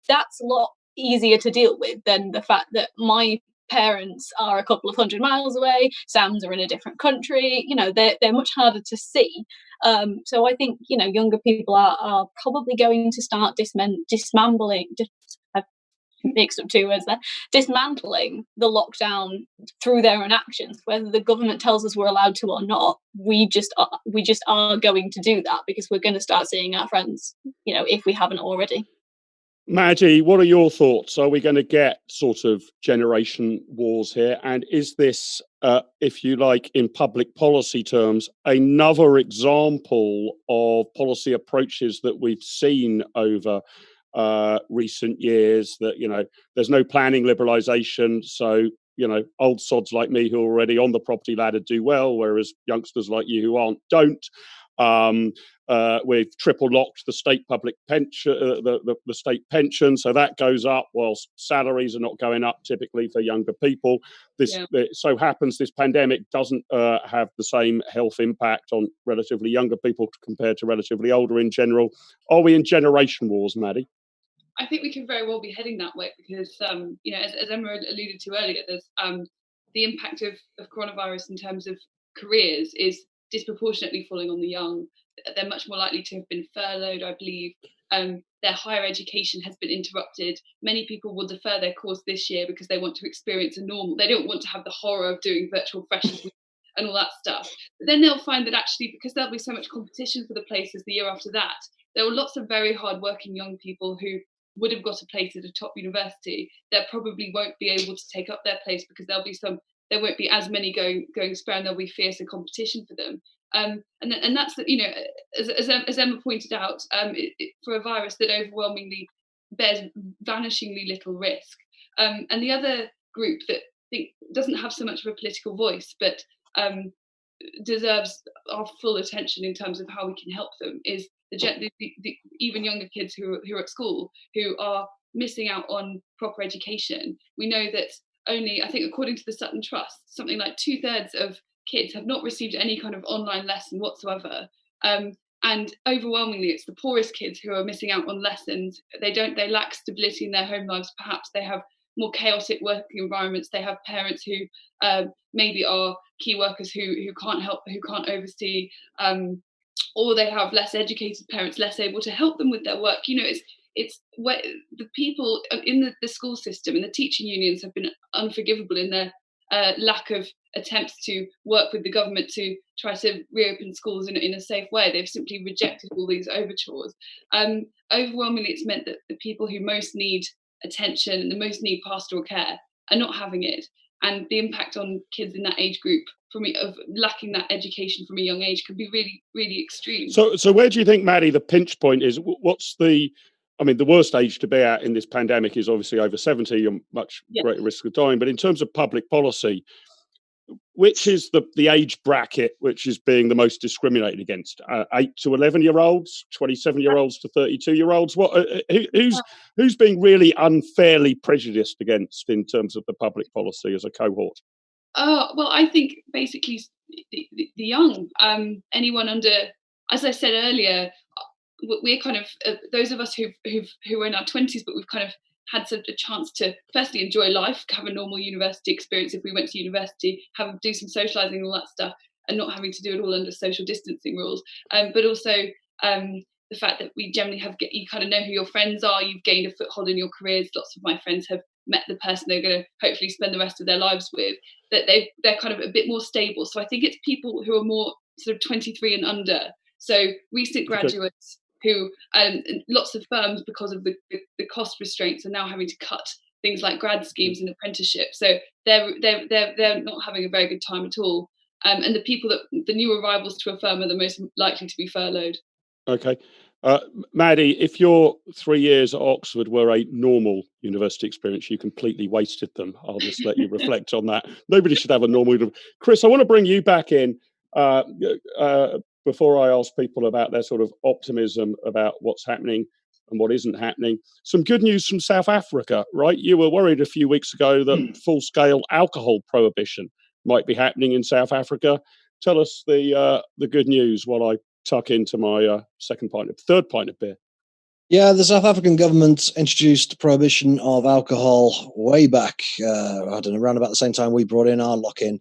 that's a lot easier to deal with than the fact that my parents are a couple of 100 miles away, Sam's are in a different country. They're much harder to see. So I think, younger people are probably going to start dismantling the lockdown through their own actions. Whether the government tells us we're allowed to or not, we just are going to do that, because we're going to start seeing our friends, if we haven't already. Maddie, what are your thoughts? Are we going to get sort of generation wars here? And is this, if you like, in public policy terms, another example of policy approaches that we've seen over recent years, that, there's no planning liberalisation, so, old sods like me who are already on the property ladder do well, whereas youngsters like you who aren't don't. We've triple locked the state public pension, the state pension, so that goes up whilst salaries are not going up typically for younger people. It so happens this pandemic doesn't have the same health impact on relatively younger people compared to relatively older in general. Are we in generation wars, Maddie? I think we could very well be heading that way, because as Emma alluded to earlier, there's the impact of coronavirus in terms of careers is disproportionately falling on the young. They're much more likely to have been furloughed, I believe. Their higher education has been interrupted. Many people will defer their course this year because they want to experience a normal. They don't want to have the horror of doing virtual freshers and all that stuff. But then they'll find that actually, because there'll be so much competition for the places the year after that, there are lots of very hard-working young people who would have got a place at a top university that probably won't be able to take up their place, because there won't be as many going spare, and there'll be fiercer competition for them. And that's, as Emma pointed out, for a virus that overwhelmingly bears vanishingly little risk. And the other group that doesn't have so much of a political voice, but deserves our full attention in terms of how we can help them, is the even younger kids who are at school, who are missing out on proper education. We know that only, I think, according to the Sutton Trust, something like 2/3 of kids have not received any kind of online lesson whatsoever. And overwhelmingly, it's the poorest kids who are missing out on lessons. They lack stability in their home lives. Perhaps they have more chaotic working environments. They have parents who maybe are key workers who can't oversee, or they have less educated parents, less able to help them with their work. It's where the people in the school system and the teaching unions have been unforgivable in their lack of attempts to work with the government to try to reopen schools in a safe way. They've simply rejected all these overtures. Overwhelmingly, it's meant that the people who most need attention and the most need pastoral care are not having it. And the impact on kids in that age group of lacking that education from a young age can be really, really extreme. So where do you think, Maddie, the pinch point is? What's the worst age to be at in this pandemic is obviously over 70, you're much greater risk of dying. But in terms of public policy, which is the age bracket which is being the most discriminated against? 8 to 11-year-olds, 27-year-olds to 32-year-olds? Who's being really unfairly prejudiced against in terms of the public policy as a cohort? Well, I think basically the young, anyone under, as I said earlier, we're kind of those of us who are in our 20s, but we've kind of had such a chance to firstly enjoy life, have a normal university experience if we went to university, do some socialising and all that stuff, and not having to do it all under social distancing rules. But also the fact that we generally you kind of know who your friends are, you've gained a foothold in your careers. Lots of my friends have met the person they're going to hopefully spend the rest of their lives with, that they're kind of a bit more stable. So I think it's people who are more sort of 23 and under. So recent graduates who, lots of firms, because of the cost restraints, are now having to cut things like grad schemes and apprenticeships. So they're not having a very good time at all. And the people the new arrivals to a firm are the most likely to be furloughed. Okay. Maddie, if your 3 years at Oxford were a normal university experience, you completely wasted them. I'll just let you reflect on that. Nobody should have a normal. Chris, I want to bring you back in before I ask people about their sort of optimism about what's happening and what isn't happening. Some good news from South Africa, right? You were worried a few weeks ago that full-scale alcohol prohibition might be happening in South Africa. tell us the good news while I tuck into my third pint of beer. Yeah, the South African government introduced prohibition of alcohol way back, I don't know, around about the same time we brought in our lock-in,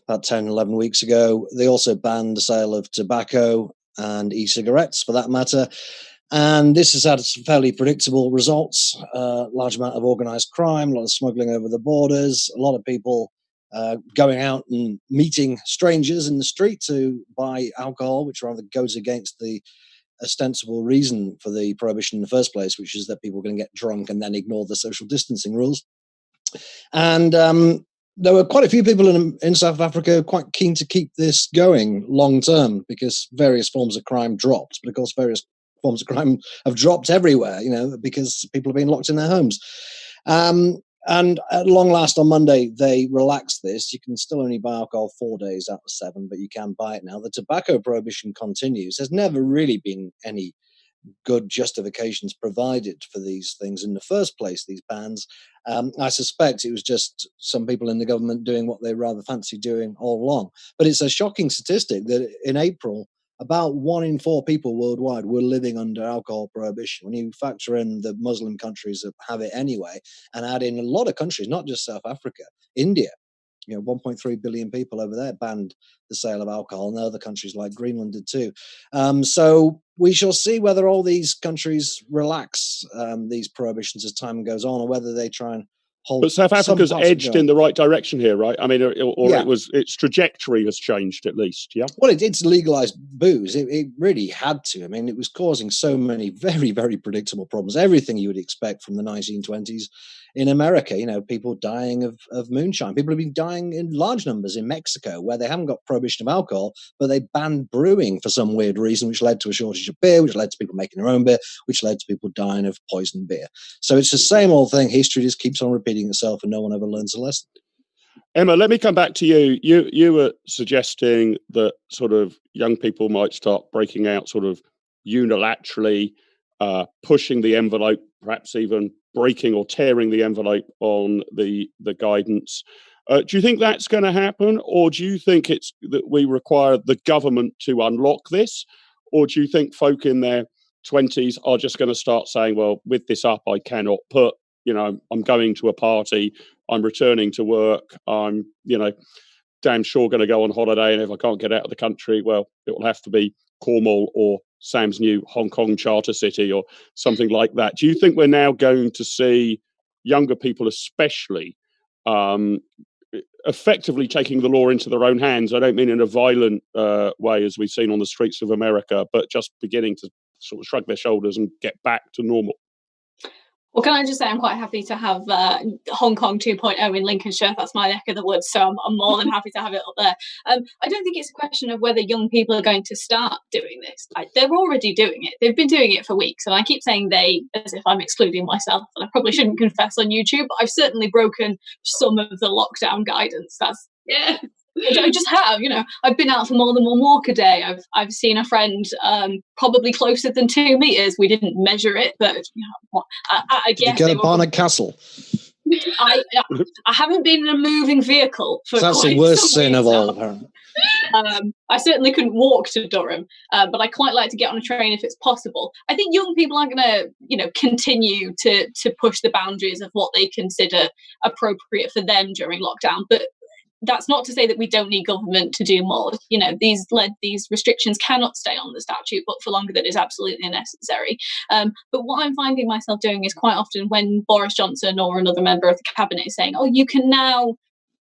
about 10, 11 weeks ago. They also banned the sale of tobacco and e-cigarettes, for that matter. And this has had some fairly predictable results. Large amount of organised crime, a lot of smuggling over the borders, a lot of people going out and meeting strangers in the street to buy alcohol, which rather goes against the ostensible reason for the prohibition in the first place, which is that people are going to get drunk and then ignore the social distancing rules. And there were quite a few people in South Africa quite keen to keep this going long term because various forms of crime dropped. But of course, various forms of crime have dropped everywhere, because people have been locked in their homes. And at long last on Monday, they relaxed this. You can still only buy alcohol 4 days out of 7, but you can buy it now. The tobacco prohibition continues. There's never really been any good justifications provided for these things in the first place, these bans. I suspect it was just some people in the government doing what they rather fancy doing all along. But it's a shocking statistic that in April, about 1 in 4 people worldwide were living under alcohol prohibition. When you factor in the Muslim countries that have it anyway, and add in a lot of countries, not just South Africa, India, 1.3 billion people over there banned the sale of alcohol, and other countries like Greenland did too. So we shall see whether all these countries relax these prohibitions as time goes on, or whether they try and hold. But South Africa's edged in the right direction here, right? I mean, its trajectory has changed at least, yeah? Well, it's legalized booze. It really had to. I mean, it was causing so many very, very predictable problems. Everything you would expect from the 1920s in America, people dying of moonshine. People have been dying in large numbers in Mexico, where they haven't got prohibition of alcohol, but they banned brewing for some weird reason, which led to a shortage of beer, which led to people making their own beer, which led to people dying of poisoned beer. So it's the same old thing. History just keeps on repeating itself, and no one ever learns a lesson. Emma, let me come back to you. You were suggesting that sort of young people might start breaking out sort of unilaterally, pushing the envelope, perhaps even breaking or tearing the envelope on the guidance. Do you think that's going to happen, or do you think it's that we require the government to unlock this, or do you think folk in their 20s are just going to start saying, well, with this up, I cannot put, I'm going to a party, I'm returning to work, I'm, damn sure going to go on holiday, and if I can't get out of the country, well, it will have to be Cornwall or Sam's new Hong Kong charter city or something like that. Do you think we're now going to see younger people especially effectively taking the law into their own hands? I don't mean in a violent way as we've seen on the streets of America, but just beginning to sort of shrug their shoulders and get back to normal. Well, can I just say I'm quite happy to have Hong Kong 2.0 in Lincolnshire. That's my neck of the woods, so I'm more than happy to have it up there. I don't think it's a question of whether young people are going to start doing this. They're already doing it. They've been doing it for weeks, and I keep saying they as if I'm excluding myself, and I probably shouldn't confess on YouTube, but I've certainly broken some of the lockdown guidance. I just have, I've been out for more than one walk a day. I've seen a friend probably closer than 2 meters. We didn't measure it, but I guess. Did you go to Barnard Castle? I haven't been in a moving vehicle for. That's the worst sin of all, apparently. I certainly couldn't walk to Durham, but I quite like to get on a train if it's possible. I think young people are going to, continue to push the boundaries of what they consider appropriate for them during lockdown, but that's not to say that we don't need government to do more. These restrictions cannot stay on the statute, but for longer than is absolutely necessary. But what I'm finding myself doing is quite often when Boris Johnson or another member of the cabinet is saying, "Oh, you can now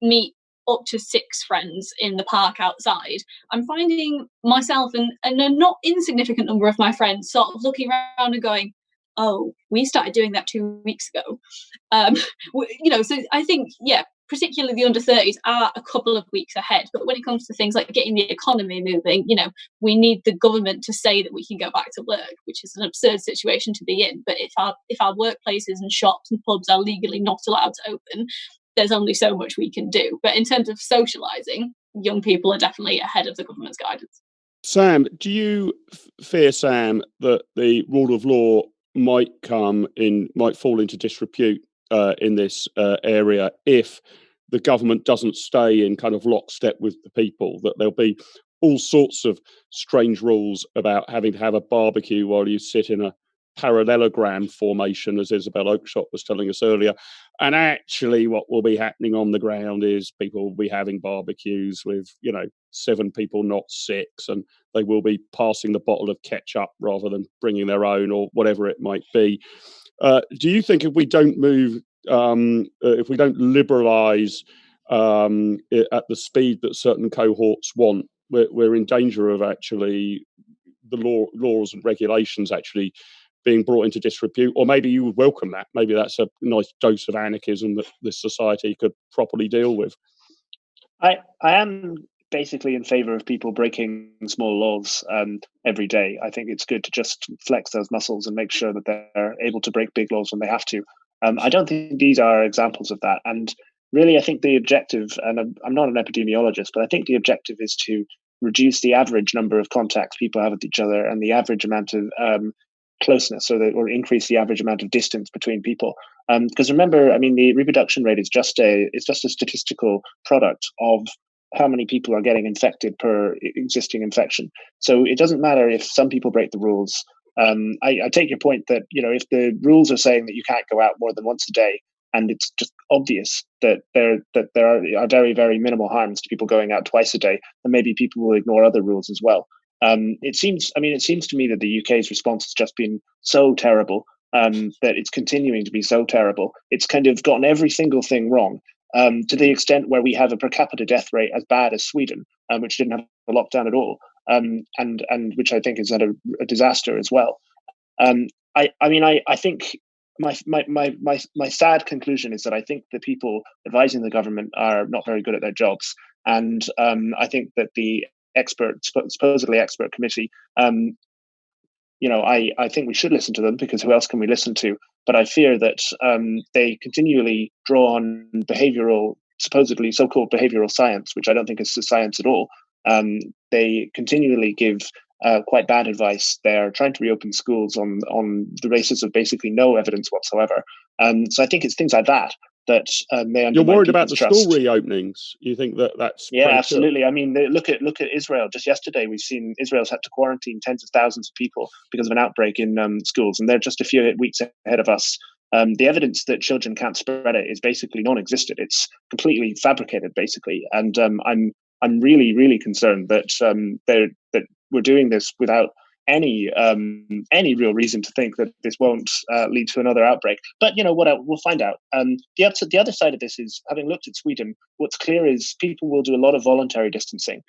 meet up to 6 friends in the park outside," I'm finding myself and a not insignificant number of my friends sort of looking around and going, "Oh, we started doing that 2 weeks ago." So I think, particularly the under 30s are a couple of weeks ahead. But when it comes to things like getting the economy moving, we need the government to say that we can go back to work, which is an absurd situation to be in. But if our workplaces and shops and pubs are legally not allowed to open, there's only so much we can do. But in terms of socialising, young people are definitely ahead of the government's guidance. Sam, do you fear, Sam, that the rule of law might fall into disrepute in this area if the government doesn't stay in kind of lockstep with the people, that there'll be all sorts of strange rules about having to have a barbecue while you sit in a parallelogram formation, as Isabel Oakeshott was telling us earlier. And actually what will be happening on the ground is people will be having barbecues with, 7 people, not 6, and they will be passing the bottle of ketchup rather than bringing their own, or whatever it might be. Do you think if we don't move, if we don't liberalise at the speed that certain cohorts want, we're in danger of actually the laws and regulations actually being brought into disrepute? Or maybe you would welcome that. Maybe that's a nice dose of anarchism that this society could properly deal with. I am basically in favor of people breaking small laws every day. I think it's good to just flex those muscles and make sure that they're able to break big laws when they have to. I don't think these are examples of that. And really, I think the objective, and I'm not an epidemiologist, but I think the objective is to reduce the average number of contacts people have with each other and the average amount of closeness, or increase the average amount of distance between people. Because remember, I mean, the reproduction rate is just a statistical product of how many people are getting infected per existing infection. So it doesn't matter if some people break the rules. I take your point that, if the rules are saying that you can't go out more than once a day, and it's just obvious that there are very, very minimal harms to people going out twice a day, then maybe people will ignore other rules as well. It seems to me that the UK's response has just been so terrible, that it's continuing to be so terrible. It's kind of gotten every single thing wrong, to the extent where we have a per capita death rate as bad as Sweden, which didn't have a lockdown at all, and which I think is at a disaster as well. I think my sad conclusion is that I think the people advising the government are not very good at their jobs, and I think that the supposedly expert committee, I think we should listen to them, because who else can we listen to? But I fear that they continually draw on supposedly so-called behavioral science, which I don't think is science at all. They continually give quite bad advice. They're trying to reopen schools on the basis of basically no evidence whatsoever. So I think it's things like that may undermine. You're worried about the trust. School reopenings? You think that's absolutely. I mean, look at Israel. Just yesterday, we've seen Israel's had to quarantine tens of thousands of people because of an outbreak in schools, and they're just a few weeks ahead of us. The evidence that children can't spread it is basically non-existent. It's completely fabricated, basically. And I'm really, really concerned that that we're doing this without any real reason to think that this won't lead to another outbreak. But we'll find out. The other side of this is, having looked at Sweden, what's clear is people will do a lot of voluntary distancing.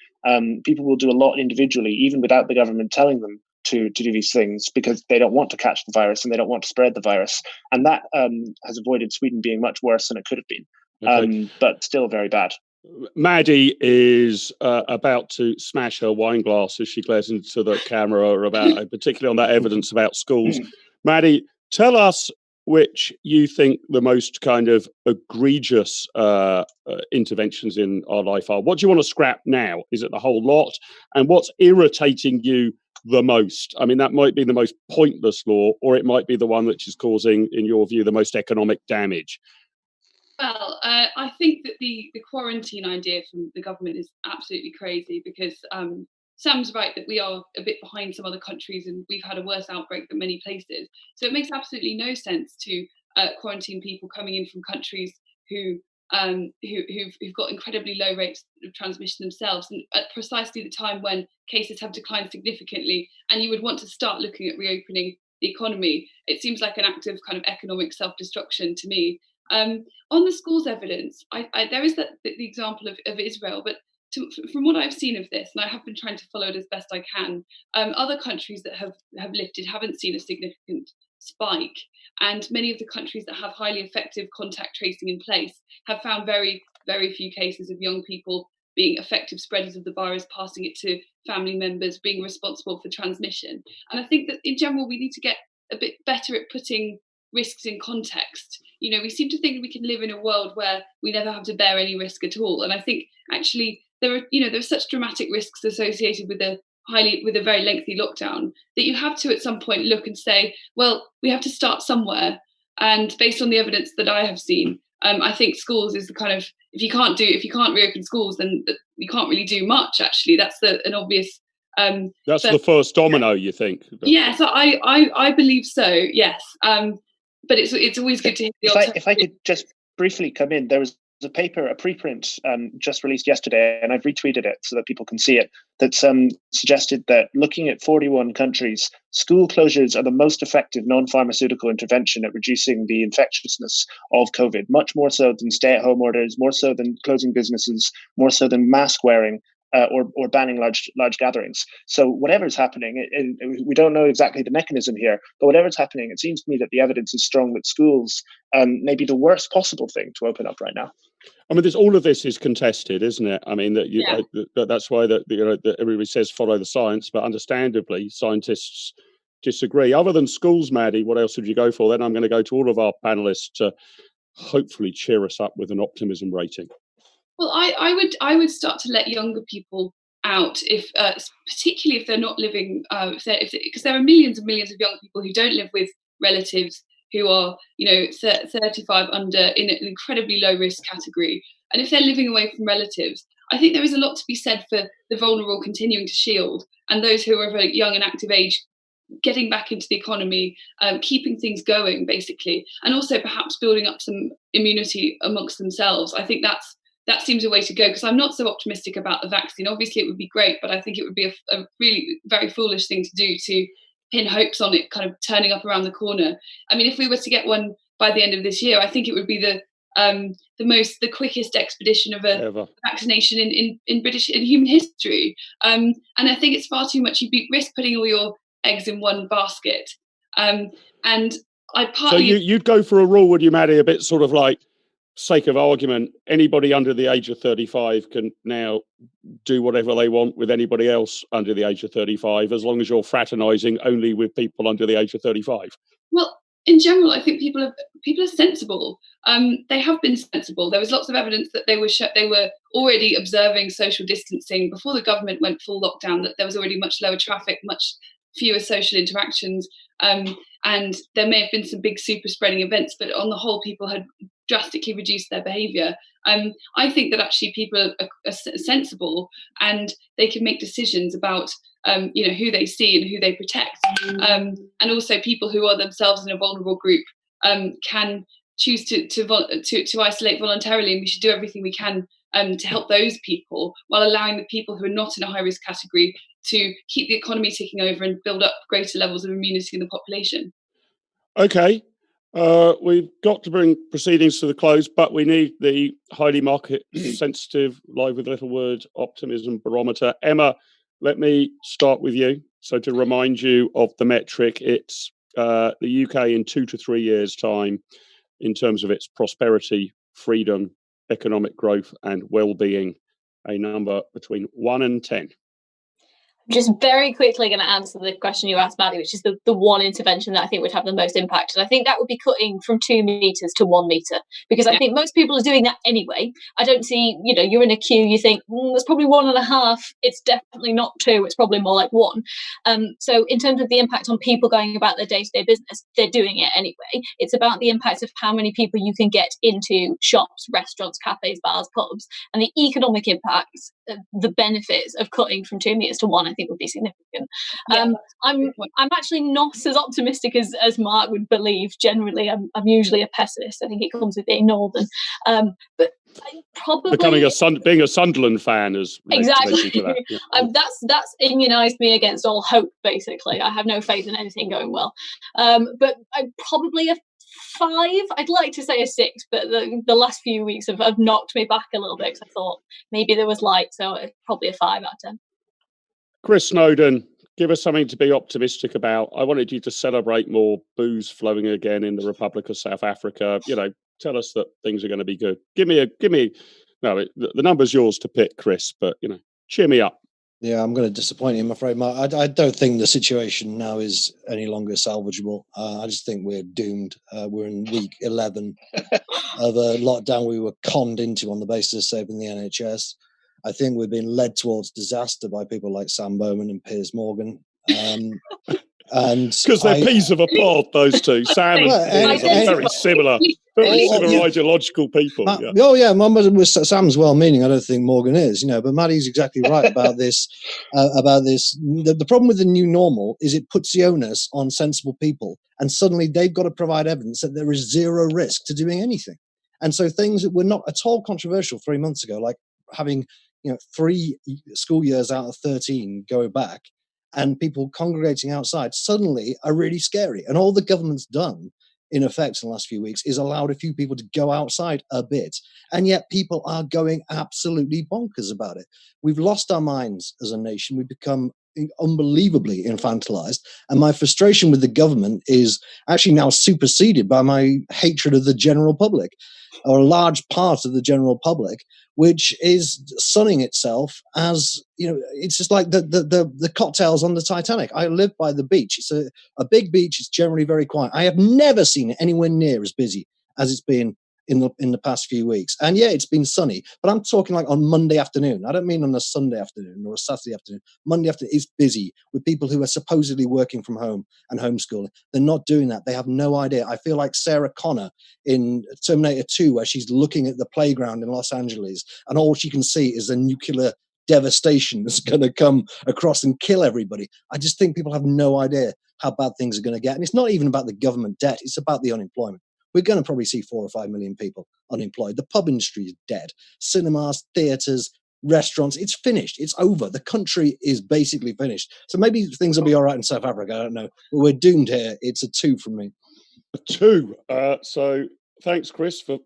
People will do a lot individually, even without the government telling them to do these things, because they don't want to catch the virus and they don't want to spread the virus. And that has avoided Sweden being much worse than it could have been, but still very bad. Maddie is about to smash her wine glass as she glares into the camera, particularly on that evidence about schools. Maddie, tell us which you think the most kind of egregious interventions in our life are. What do you want to scrap now? Is it the whole lot? And what's irritating you the most? I mean, that might be the most pointless law, or it might be the one which is causing, in your view, the most economic damage. Well, I think that the quarantine idea from the government is absolutely crazy, because Sam's right that we are a bit behind some other countries and we've had a worse outbreak than many places. So it makes absolutely no sense to quarantine people coming in from countries who've got incredibly low rates of transmission themselves, and at precisely the time when cases have declined significantly and you would want to start looking at reopening the economy. It seems like an act of kind of economic self-destruction to me. On the schools evidence, there is the example of Israel, but from what I've seen of this, and I have been trying to follow it as best I can, other countries that have lifted haven't seen a significant spike, and many of the countries that have highly effective contact tracing in place have found very, very few cases of young people being effective spreaders of the virus, passing it to family members, being responsible for transmission. And I think that in general we need to get a bit better at putting risks in context. We seem to think we can live in a world where we never have to bear any risk at all. And I think actually there's such dramatic risks associated with a very lengthy lockdown that you have to at some point look and say, well, we have to start somewhere. And based on the evidence that I have seen, I think schools is the kind of, if you can't reopen schools, then you can't really do much. Actually, that's an obvious. That's the first domino, you think? Yeah, so I believe so. Yes, but it's always good to hear the if I could just briefly come in, there was a paper, a preprint, just released yesterday, and I've retweeted it so that people can see it, that suggested that looking at 41 countries, school closures are the most effective non-pharmaceutical intervention at reducing the infectiousness of COVID, much more so than stay-at-home orders, more so than closing businesses, more so than mask wearing, or banning large gatherings. So whatever's happening, we don't know exactly the mechanism here, but whatever's happening, it seems to me that the evidence is strong that schools may be the worst possible thing to open up right now. I mean, all of this is contested, isn't it? I mean, that's why that everybody says follow the science, but understandably, scientists disagree. Other than schools, Maddie, what else would you go for? Then I'm going to go to all of our panelists to hopefully cheer us up with an optimism rating. Well, I would start to let younger people out, if particularly if they're not living, because there are millions and millions of young people who don't live with relatives who are 35 under, in an incredibly low risk category, and if they're living away from relatives, I think there is a lot to be said for the vulnerable continuing to shield, and those who are of a young and active age getting back into the economy, keeping things going basically, and also perhaps building up some immunity amongst themselves. I think that seems a way to go, because I'm not so optimistic about the vaccine. Obviously, it would be great, but I think it would be a really very foolish thing to do, to pin hopes on it kind of turning up around the corner. I mean, if we were to get one by the end of this year, I think it would be the quickest expedition of a vaccination in human history. And I think it's far too much. You'd risk putting all your eggs in one basket. And I partly. So you'd go for a rule, would you, Maddie? A bit sort of like, sake of argument, anybody under the age of 35 can now do whatever they want with anybody else under the age of 35, as long as you're fraternizing only with people under the age of 35. Well, in general, I think people are sensible. They have been sensible. There was lots of evidence that they were already observing social distancing before the government went full lockdown, that there was already much lower traffic, much fewer social interactions, and there may have been some big super spreading events, but on the whole, people had drastically reduced their behaviour. I think that actually people are sensible, and they can make decisions about who they see and who they protect, and also people who are themselves in a vulnerable group can choose to isolate voluntarily, and we should do everything we can to help those people, while allowing the people who are not in a high risk category to keep the economy ticking over and build up greater levels of immunity in the population. Okay. We've got to bring proceedings to the close, but we need the highly market sensitive Live with Littlewood optimism barometer. Emma, let me start with you. So to remind you of the metric, it's the UK in 2 to 3 years' time in terms of its prosperity, freedom, economic growth and well-being, a number between 1 and 10. Just very quickly going to answer the question you asked, Maddie, which is the one intervention that I think would have the most impact. And I think that would be cutting from 2 meters to 1 meter, because I think most people are doing that anyway. I don't see, you're in a queue, you think, there's probably 1.5. It's definitely not 2. It's probably more like 1. So in terms of the impact on people going about their day-to-day business, they're doing it anyway. It's about the impact of how many people you can get into shops, restaurants, cafes, bars, pubs, and the economic impacts, the benefits of cutting from 2 meters to 1, I think would be significant. I'm actually not as optimistic as Mark would believe. Generally, I'm usually a pessimist. I think it comes with being northern. But I probably being a Sunderland fan is exactly that. Yeah. That's immunised me against all hope. Basically, I have no faith in anything going well. But I'm probably a 5. I'd like to say a 6, but the last few weeks have knocked me back a little bit, because I thought maybe there was light, so probably a 5 out of 10. Chris Snowdon, give us something to be optimistic about. I wanted you to celebrate more booze flowing again in the Republic of South Africa. Tell us that things are going to be good. The number's yours to pick, Chris, but cheer me up. Yeah, I'm going to disappoint you, I'm afraid, Mark. I don't think the situation now is any longer salvageable. I just think we're doomed. We're in week 11 of a lockdown we were conned into on the basis of saving the NHS. I think we've been led towards disaster by people like Sam Bowman and Piers Morgan. And because they're peas of a pod, those two. Sam and Piers are very similar. Very similar ideological people. Oh yeah, Sam's well-meaning. I don't think Morgan is, but Maddie's exactly right about this. The problem with the new normal is it puts the onus on sensible people, and suddenly they've got to provide evidence that there is zero risk to doing anything. And so things that were not at all controversial 3 months ago, like having 3 school years out of 13 go back, and people congregating outside suddenly are really scary. And all the government's done, in effect, in the last few weeks, is allowed a few people to go outside a bit. And yet people are going absolutely bonkers about it. We've lost our minds as a nation. We've become unbelievably infantilized. And my frustration with the government is actually now superseded by my hatred of the general public, or a large part of the general public, which is sunning itself as, it's just like the cocktails on the Titanic. I live by the beach. It's a big beach. It's generally very quiet. I have never seen it anywhere near as busy as it's been in the past few weeks. And yeah, it's been sunny, but I'm talking like on Monday afternoon. I don't mean on a Sunday afternoon or a Saturday afternoon. Monday afternoon is busy with people who are supposedly working from home and homeschooling. They're not doing that. They have no idea. I feel like Sarah Connor in Terminator 2, where she's looking at the playground in Los Angeles and all she can see is the nuclear devastation that's going to come across and kill everybody. I just think people have no idea how bad things are going to get. And it's not even about the government debt. It's about the unemployment. We're going to probably see 4 or 5 million people unemployed. The pub industry is dead. Cinemas, theatres, restaurants, it's finished. It's over. The country is basically finished. So maybe things will be all right in South Africa. I don't know. But we're doomed here. It's a 2 from me. A 2. So thanks, Chris, for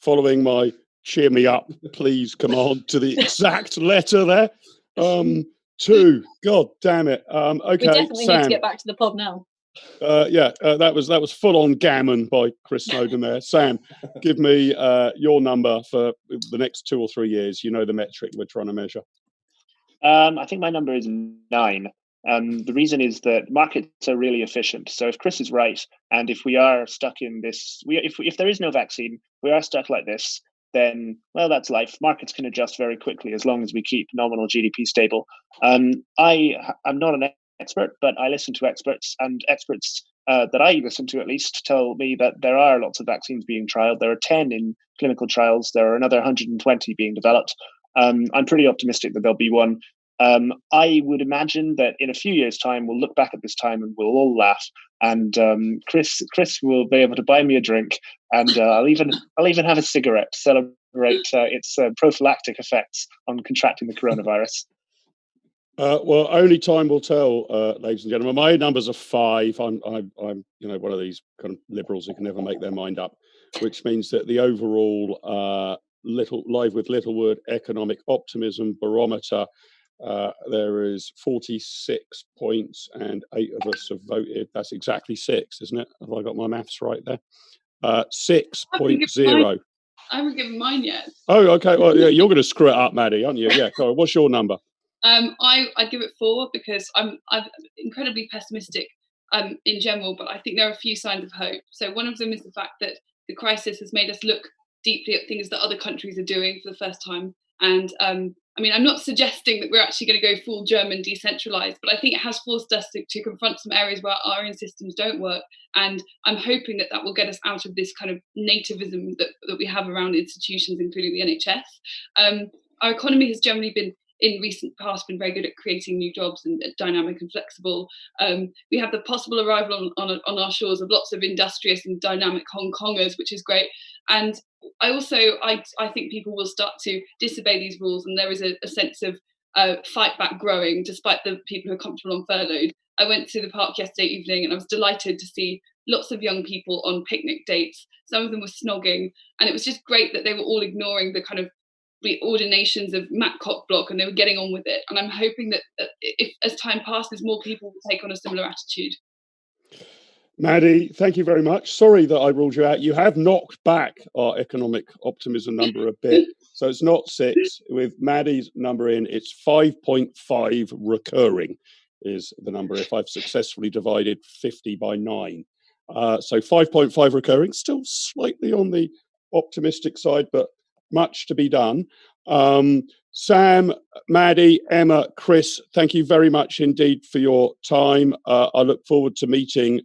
following my cheer me up, please command to the exact letter there. 2. God damn it. Okay, we definitely Sam. need to get back to the pub now. That was full on gammon by Chris Snowdon there. Sam, give me your number for the next 2 or 3 years. You know the metric we're trying to measure. I think my number is 9. The reason is that markets are really efficient. So if Chris is right, and if we are stuck in this, if there is no vaccine, we are stuck like this, then, well, that's life. Markets can adjust very quickly as long as we keep nominal GDP stable. I'm not an expert, but I listen to experts, and experts that I listen to at least tell me that there are lots of vaccines being trialed. There are 10 in clinical trials. There are another 120 being developed. I'm pretty optimistic that there'll be one. I would imagine that in a few years' time, we'll look back at this time and we'll all laugh. And Chris will be able to buy me a drink, and I'll even have a cigarette to celebrate its prophylactic effects on contracting the coronavirus. Well, only time will tell, ladies and gentlemen. My numbers are 5. I'm one of these kind of liberals who can never make their mind up, which means that the overall Live with Littlewood economic optimism barometer, there is 46 points, and 8 of us have voted. That's exactly 6, isn't it? Have I got my maths right there? 6.0. I haven't given mine yet. Oh, okay. Well, yeah, you're going to screw it up, Maddie, aren't you? Yeah. Go. What's your number? I'd give it 4 because I'm incredibly pessimistic in general, but I think there are a few signs of hope. So one of them is the fact that the crisis has made us look deeply at things that other countries are doing for the first time. And I'm not suggesting that we're actually going to go full German decentralized, but I think it has forced us to confront some areas where our own systems don't work. And I'm hoping that will get us out of this kind of nativism that we have around institutions, including the NHS. Our economy has generally been, in recent past, been very good at creating new jobs and dynamic and flexible. We have the possible arrival on our shores of lots of industrious and dynamic Hong Kongers, which is great. And I think people will start to disobey these rules, and there is a sense of fight back growing, despite the people who are comfortable on furloughed. I went to the park yesterday evening, and I was delighted to see lots of young people on picnic dates. Some of them were snogging, and it was just great that they were all ignoring the kind of the ordinations of Matt Cockblock, and they were getting on with it. And I'm hoping that if, as time passes, more people will take on a similar attitude. Maddie, thank you very much. Sorry that I ruled you out. You have knocked back our economic optimism number a bit. So it's not 6. With Maddie's number in, it's 5.5 recurring is the number if I've successfully divided 50 by 9. So 5.5 recurring, still slightly on the optimistic side, but much to be done. Sam, Maddie, Emma, Chris, thank you very much indeed for your time. I look forward to meeting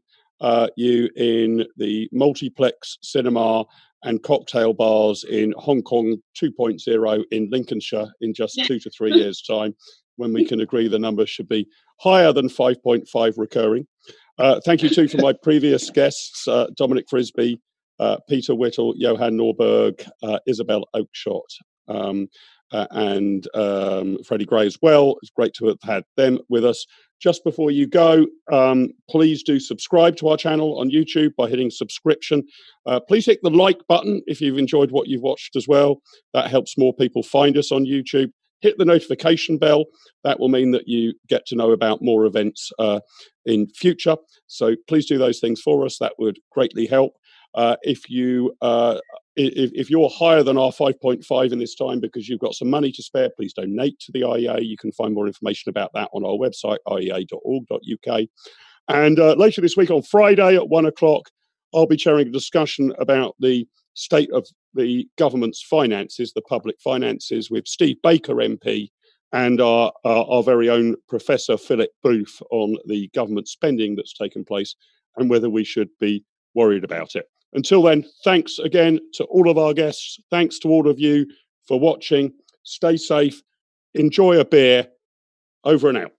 you in the multiplex cinema and cocktail bars in Hong Kong 2.0 in Lincolnshire in just 2 to 3 years' time, when we can agree the numbers should be higher than 5.5 recurring. Thank you too for my previous guests, Dominic Frisby, Peter Whittle, Johan Norberg, Isabel Oakeshott, and Freddy Gray as well. It's great to have had them with us. Just before you go, please do subscribe to our channel on YouTube by hitting subscription. Please hit the like button if you've enjoyed what you've watched as well. That helps more people find us on YouTube. Hit the notification bell. That will mean that you get to know about more events in future. So please do those things for us. That would greatly help. If you're higher than our 5.5 in this time because you've got some money to spare, please donate to the IEA. You can find more information about that on our website, iea.org.uk. And later this week on Friday at 1 o'clock, I'll be chairing a discussion about the state of the government's finances, the public finances, with Steve Baker MP and our very own Professor Philip Booth on the government spending that's taken place and whether we should be worried about it. Until then, thanks again to all of our guests. Thanks to all of you for watching. Stay safe. Enjoy a beer. Over and out.